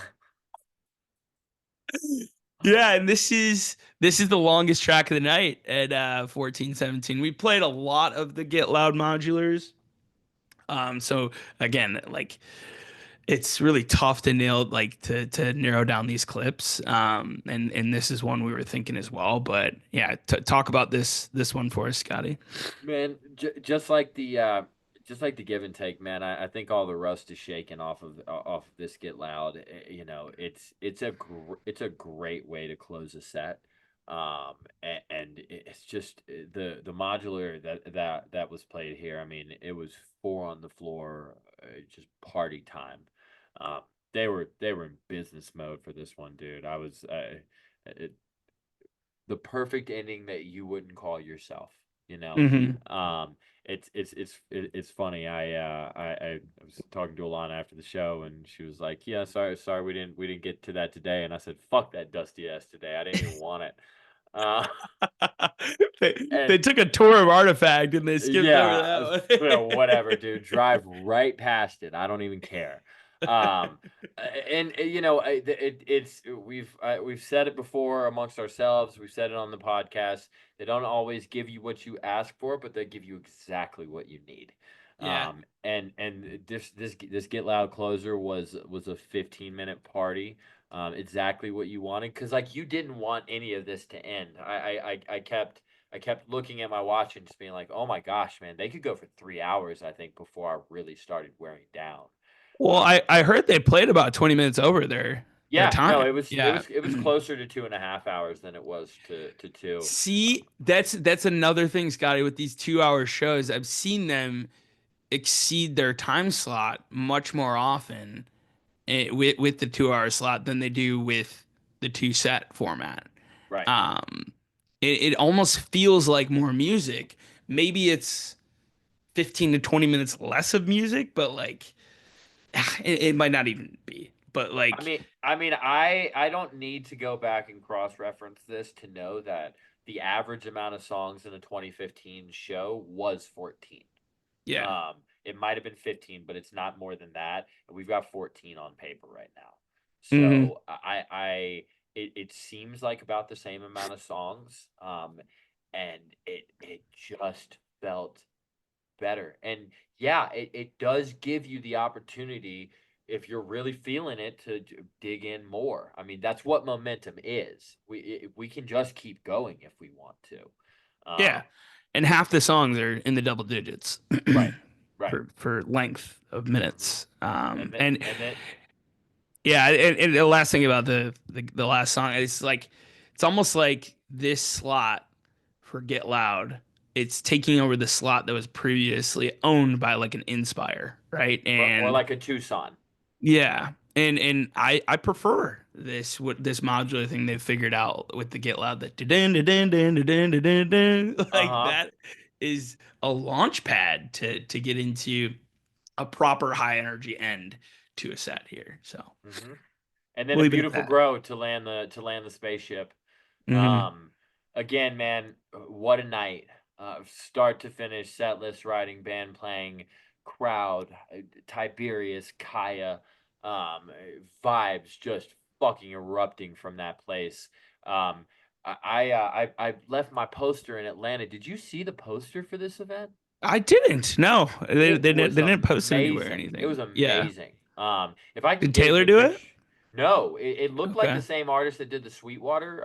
Yeah, and this is the longest track of the night at 14:17. We played a lot of the Get Loud modulars. So again, like it's really tough to nail like to narrow down these clips. And this is one we were thinking as well. But yeah, talk about this one for us, Scotty. Man, just like the Give and Take, man. I think all the rust is shaken off of this Get Loud. It's a great way to close a set. And it's just the modular that was played here. I mean, it was four on the floor, just party time. Um, they were in business mode for this one, dude. It, the perfect ending that you wouldn't call yourself, you know. Hmm. It's funny. I was talking to Alana after the show, and she was like, "Yeah, sorry, we didn't get to that today." And I said, "Fuck that Dusty ass today. I didn't even want it." Uh, They and took a tour of Artifact and they skipped over yeah, that well, whatever, one. dude. Drive right past it. I don't even care. Um, and it's we've said it before amongst ourselves. We've said it on the podcast. They don't always give you what you ask for, but they give you exactly what you need. Yeah. And this Get Loud closer was a 15-minute party. Exactly what you wanted because like you didn't want any of this to end. I kept looking at my watch and just being like, "Oh my gosh, man, they could go for 3 hours." I think before I really started wearing down. Well, I heard they played about 20 minutes over their Yeah, no, time. Yeah. it was closer to 2.5 hours than it was to two. See, that's another thing, Scotty, with these 2 hour shows. I've seen them exceed their time slot much more often with the 2 hour slot than they do with the two set format. Right. Um, it almost feels like more music. Maybe it's 15 to 20 minutes less of music, but like it might not even be. But like, I don't need to go back and cross-reference this to know that the average amount of songs in a 2015 show was 14. yeah. It might have been 15, but it's not more than that. And we've got 14 on paper right now. Mhm. So it seems like about the same amount of songs. And it just felt better. And yeah, it does give you the opportunity, if you're really feeling it, to dig in more. I mean, that's what momentum is. We can just keep going if we want to. Yeah. And half the songs are in the double digits Right, right. for length of Mhm. minutes. And And then yeah, and the last thing about the last song is like it's almost like this slot for Get Loud, it's taking over the slot that was previously owned by like an Inspire, right? or And like a Tucson. yeah, and I prefer what this modular thing they've figured out with the Get Loud, that dun dun dun dun dun dun dun dun, like Uh-huh. that is a launch pad to get into a proper high energy end to a set here. So Hmm. And then we'll a leave it at beautiful that. grow to land the spaceship. Hmm. Um, Again, man, what a night! Start to finish, set list writing, band playing, crowd, Tiberius, Kaya, vibes just fucking erupting from that place. Um, I left my poster in Atlanta. Did you see the poster for this event? I didn't. No, It they was didn't post it anywhere or amazing. It was anything. Yeah. amazing. If I can Did get a Taylor good do it? picture. No, it looked like the Okay. same artist that did the Sweetwater,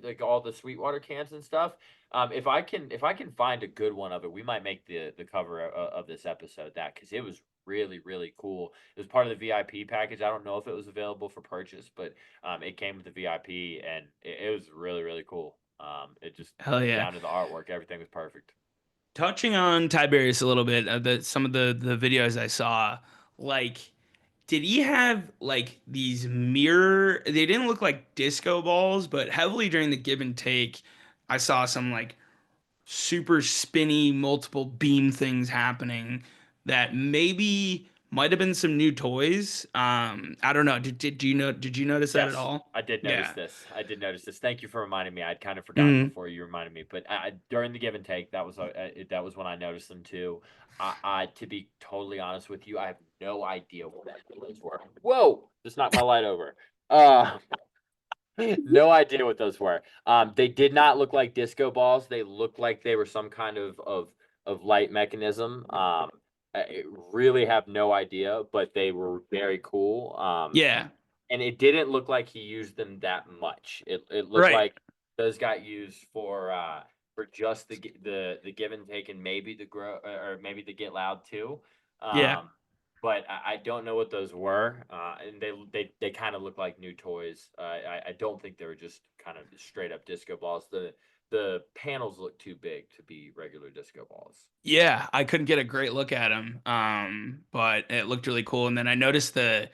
like all the Sweetwater cans and stuff. If I can find a good one of it, we might make the cover of this episode that, because it was really really cool. It was part of the VIP package. I don't know if it was available for purchase, but it came with the VIP, and it was really really cool. It just Hell yeah. down to the artwork, everything was perfect. Touching on Tiberius a little bit, some of the videos I saw, like, did he have like these mirror? They didn't look like disco balls, but heavily during the give and take, I saw some like super spinny multiple beam things happening that maybe might have been some new toys. I don't know. Did you notice that at Yes, all? I did notice Yeah. this. I did notice this. Thank you for reminding me. I'd kind of forgotten Mm. before you reminded me. But during the give and take, that was when I noticed them too. To be totally honest with you, I have no idea what those were. Whoa! Just knocked my light over. Uh, no idea what those were. They did not look like disco balls. They looked like they were some kind of light mechanism. I really have no idea, but they were very cool. Yeah. And it didn't look like he used them that much. It looked Right. like those got used for just the give and take, and maybe the grow, or maybe the get loud too. Yeah. But I don't know what those were. And they kind of look like new toys. I don't think they were just kind of straight up disco balls. The panels look too big to be regular disco balls. Yeah, I couldn't get a great look at him. But it looked really cool. And then I noticed the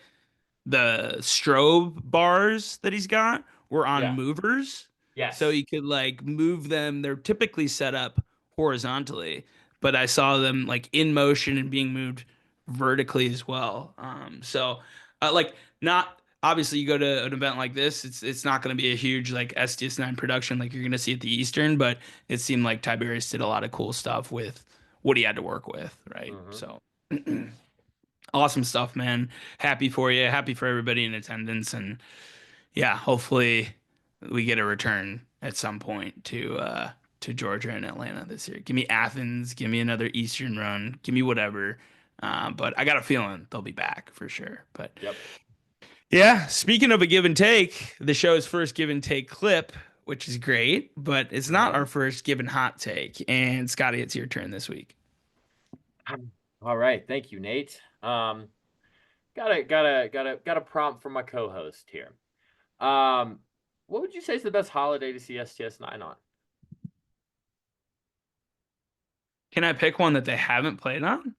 strobe bars that he's got were on Yeah. movers. So Yes. you could like move them. They're typically set up horizontally, but I saw them like in motion and being moved vertically as well. Like not obviously you go to an event like this, it's not going to be a huge like SDS9 production like you're going to see at the Eastern, but it seemed like Tiberius did a lot of cool stuff with what he had to work with, right? Hmm. So awesome stuff, man. Happy for you. Happy for everybody in attendance. And yeah, hopefully we get a return at some point to Georgia and Atlanta this year. Give me Athens, give me another Eastern run, give me whatever. But I got a feeling they'll be back for sure. But Yep. yeah, speaking of a give and take, the show's first give and take clip, which is great, but it's not Uh-huh. our first give and hot take. And Scotty, it's your turn this week. All right, thank you, Nate. got a prompt from my co-host here. What would you say is the best holiday to see STS9 on? Can I pick one that they haven't played on?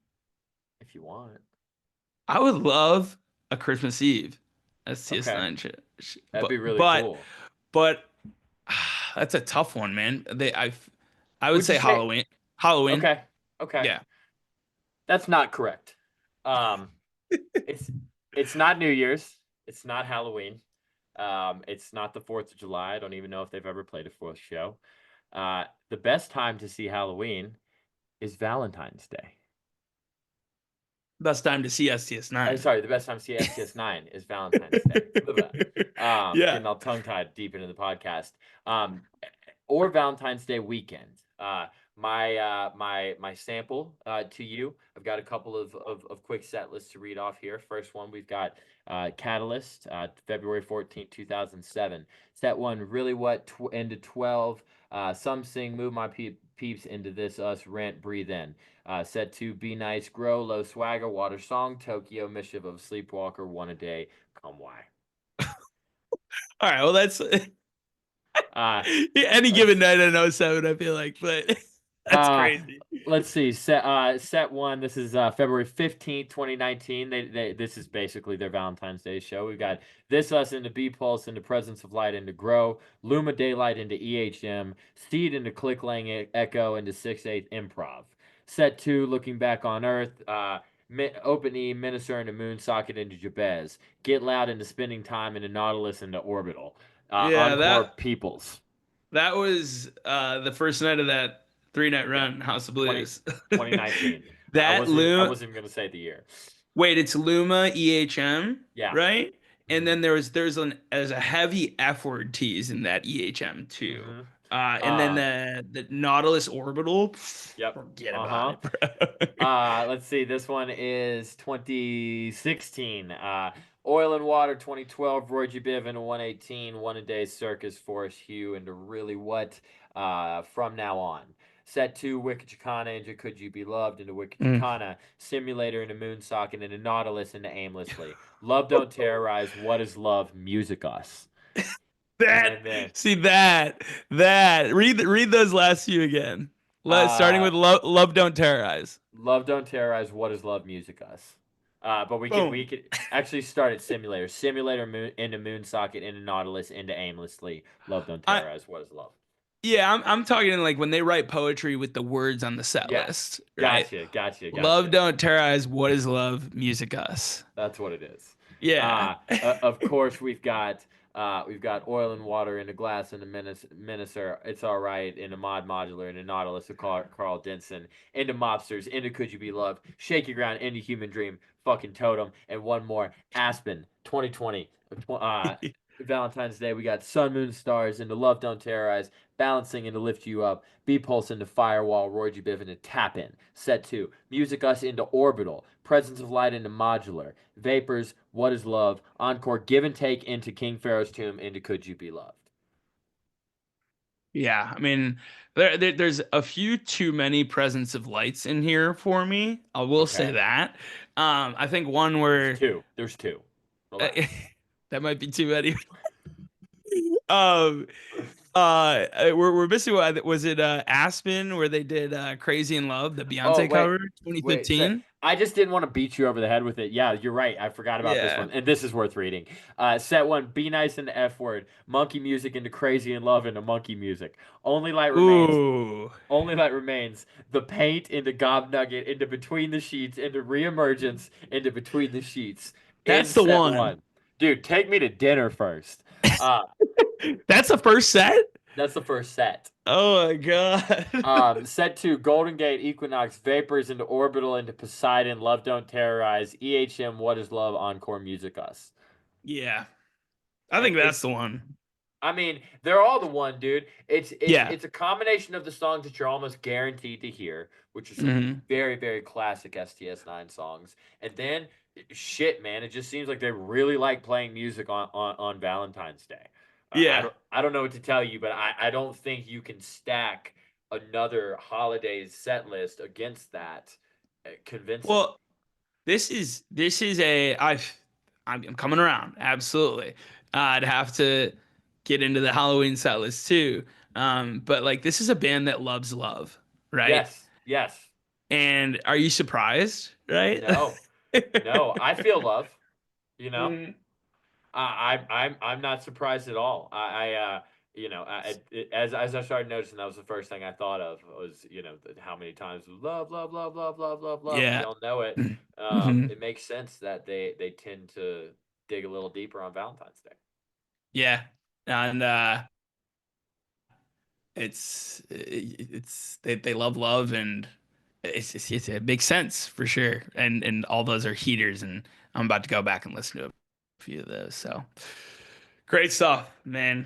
If you want. I would love a Christmas Eve Okay. STS9 That'd be really but cool. but that's a tough one, man. I would Would you say say Halloween. Halloween. okay? Okay. Yeah. That's not correct. Um, it's it's not New Year's. It's not Halloween. It's not the 4th of July. I don't even know if they've ever played a fourth show. The best time to see Halloween is Valentine's Day. Best time to see STS9. Sorry, the best time to see STS9 is Valentine's Day. Yeah. Getting all tongue tied deep into the podcast. Or Valentine's Day weekend. My sample to you. I've got a couple of quick set lists to read off here. First one, we've got Catalyst, February 14th, 2007. Set one, Really What, into 12. Some Sing, Move My Peeps, Into This Us, Rent, Breathe In. Set two, Be Nice, Grow, Low Swagger, Water Song, Tokyo, Mischief of Sleepwalker, One a Day, Come Why. All right. Well, that's any given night in 07, I feel like, but that's crazy. Let's see. Set one. This is February 15th, 2019. This is basically their Valentine's Day show. We've got This Us into B Pulse, into Presence of Light, into Grow, Luma Daylight into EHM, Seed into Click Lang Echo, into 6/8 Improv. Set two, Looking Back on Earth, Open E, Minister into Moonsocket, into Jabez, Get Loud into Spending Time, into Nautilus, into Orbital. Encore Peoples. That was the first night of that 3-night run, House of Blues. 2019. I wasn't even gonna say the year. Wait, it's Luma, EHM, yeah, right? And then there's a heavy F word tease in that EHM too. Mm-hmm. And then the Nautilus Orbital. Yep. Forget about it, bro. Let's see. This one is 2016. Oil and Water 2012. Roy G. Biv into 118. One a Day Circus. Forest Hue into Really What. From Now On. Set two, Wicked Chicana into Could You Be Loved, into Wicked Chicana. Simulator into Moonsocket, into Nautilus, into Aimlessly. Love Don't Terrorize. What Is Love? Music Us. Read those last few again. Starting with Love Don't Terrorize. Love Don't Terrorize. What Is Love? Music Us. But we could actually start at Simulator. Simulator into Moonsocket, into Nautilus, into Aimlessly. Love Don't Terrorize. What Is Love? Yeah, I'm talking like when they write poetry with the words on the set list. Right? Gotcha. Love Don't Terrorize. What Is Love? Music Us. That's what it is. Yeah. Of course, we've got Oil and Water, into Glass, into Minister, It's All Right, into Mod Modular, into Nautilus, of Carl Denson, into Mobsters, into Could You Be Loved, Shake Your Ground, into Human Dream, fucking Totem, and one more, Aspen, 2020. Valentine's Day, we got Sun, Moon, Stars, into Love Don't Terrorize, Balancing, into Lift You Up, B Pulse, into Firewall, Roy G. Biv, into Tap In. Set two, Music Us, into Orbital, Presence of Light, into Modular, Vapors, What Is Love, Encore, Give and Take, into King Pharaoh's Tomb, into Could You Be Loved. Yeah, I mean, there's a few too many Presence of Lights in here for me. I will say that. I think one where there's two. That might be too many. We're missing what was it? Aspen, where they did "Crazy in Love," the Beyonce cover, 2015. I just didn't want to beat you over the head with it. Yeah, you're right. I forgot about this one, and this is worth reading. Set one, Be Nice into F Word, Monkey Music into Crazy in Love into Monkey Music. Only Light Remains. Ooh. Only Light Remains. The Paint into Gob Nugget, into Between the Sheets, into Reemergence, into Between the Sheets. That's the one. Dude, take me to dinner first. That's the first set? That's the first set. Oh my god. Set two, Golden Gate, Equinox, Vapors, into Orbital, into Poseidon, Love Don't Terrorize, EHM, What Is Love, Encore, Music Us. Yeah. I think that's the one. I mean, they're all the one, dude. It's a combination of the songs that you're almost guaranteed to hear, which are some very, very classic STS9 songs. And then, shit, man, it just seems like they really like playing music on Valentine's Day. Yeah. I don't know what to tell you, but I don't think you can stack another holiday set list against that convincingly. Well, this is I'm coming around absolutely. I'd have to get into the Halloween set list too. But like this is a band that loves love, right? Yes, yes. And are you surprised, right? No, no. I feel love. You know, Mm. I'm not surprised at all. You know, as I started noticing, that was the first thing I thought of was, you know, how many times love, love, love, love, love, love, love. We Yeah. all know it. hmm It makes sense that they tend to dig a little deeper on Valentine's Day. Yeah. And it's they love love and it makes sense for sure. And all those are heaters and I'm about to go back and listen to a few of those. So great stuff, man.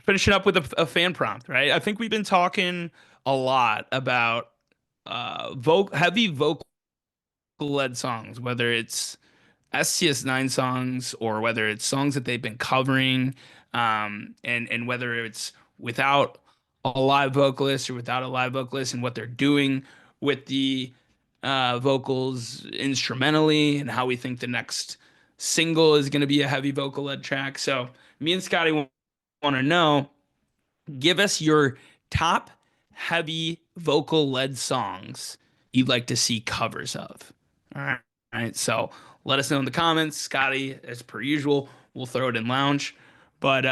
Finishing up with a fan prompt, right? I think we've been talking a lot about heavy vocal led songs, whether it's STS9 songs or whether it's songs that they've been covering, and whether it's without a live vocalist or without a live vocalist and what they're doing with the vocals instrumentally and how we think the next single is going to be a heavy vocal led track. So me and Scotty want to know, give us your top heavy vocal led songs you'd like to see covers of. All right. All right. So let us know in the comments. Scotty, as per usual, we'll throw it in lounge. But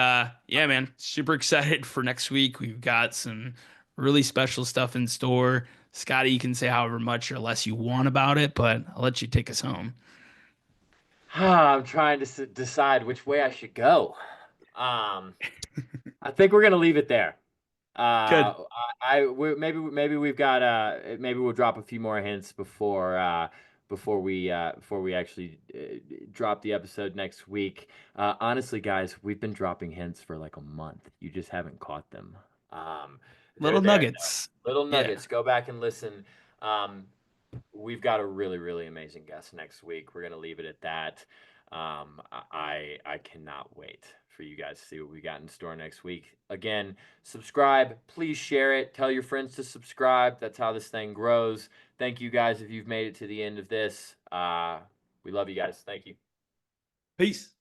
yeah, man, super excited for next week. We've got some really special stuff in store. Scotty, you can say however much or less you want about it, but I'll let you take us home. I'm trying to decide which way I should go. I think we're gonna leave it there. Good. Maybe we've got maybe we'll drop a few more hints before we actually drop the episode next week. Honestly, guys, we've been dropping hints for like a month. You just haven't caught them. They're Little there, nuggets. little Yeah. nuggets. Go back and listen. Um, we've got a really, really amazing guest next week. We're gonna leave it at that. I cannot wait for you guys to see what we got in store next week. Again, subscribe. Please share it. Tell your friends to subscribe. That's how this thing grows. Thank you guys if you've made it to the end of this. We love you guys. Thank you. Peace.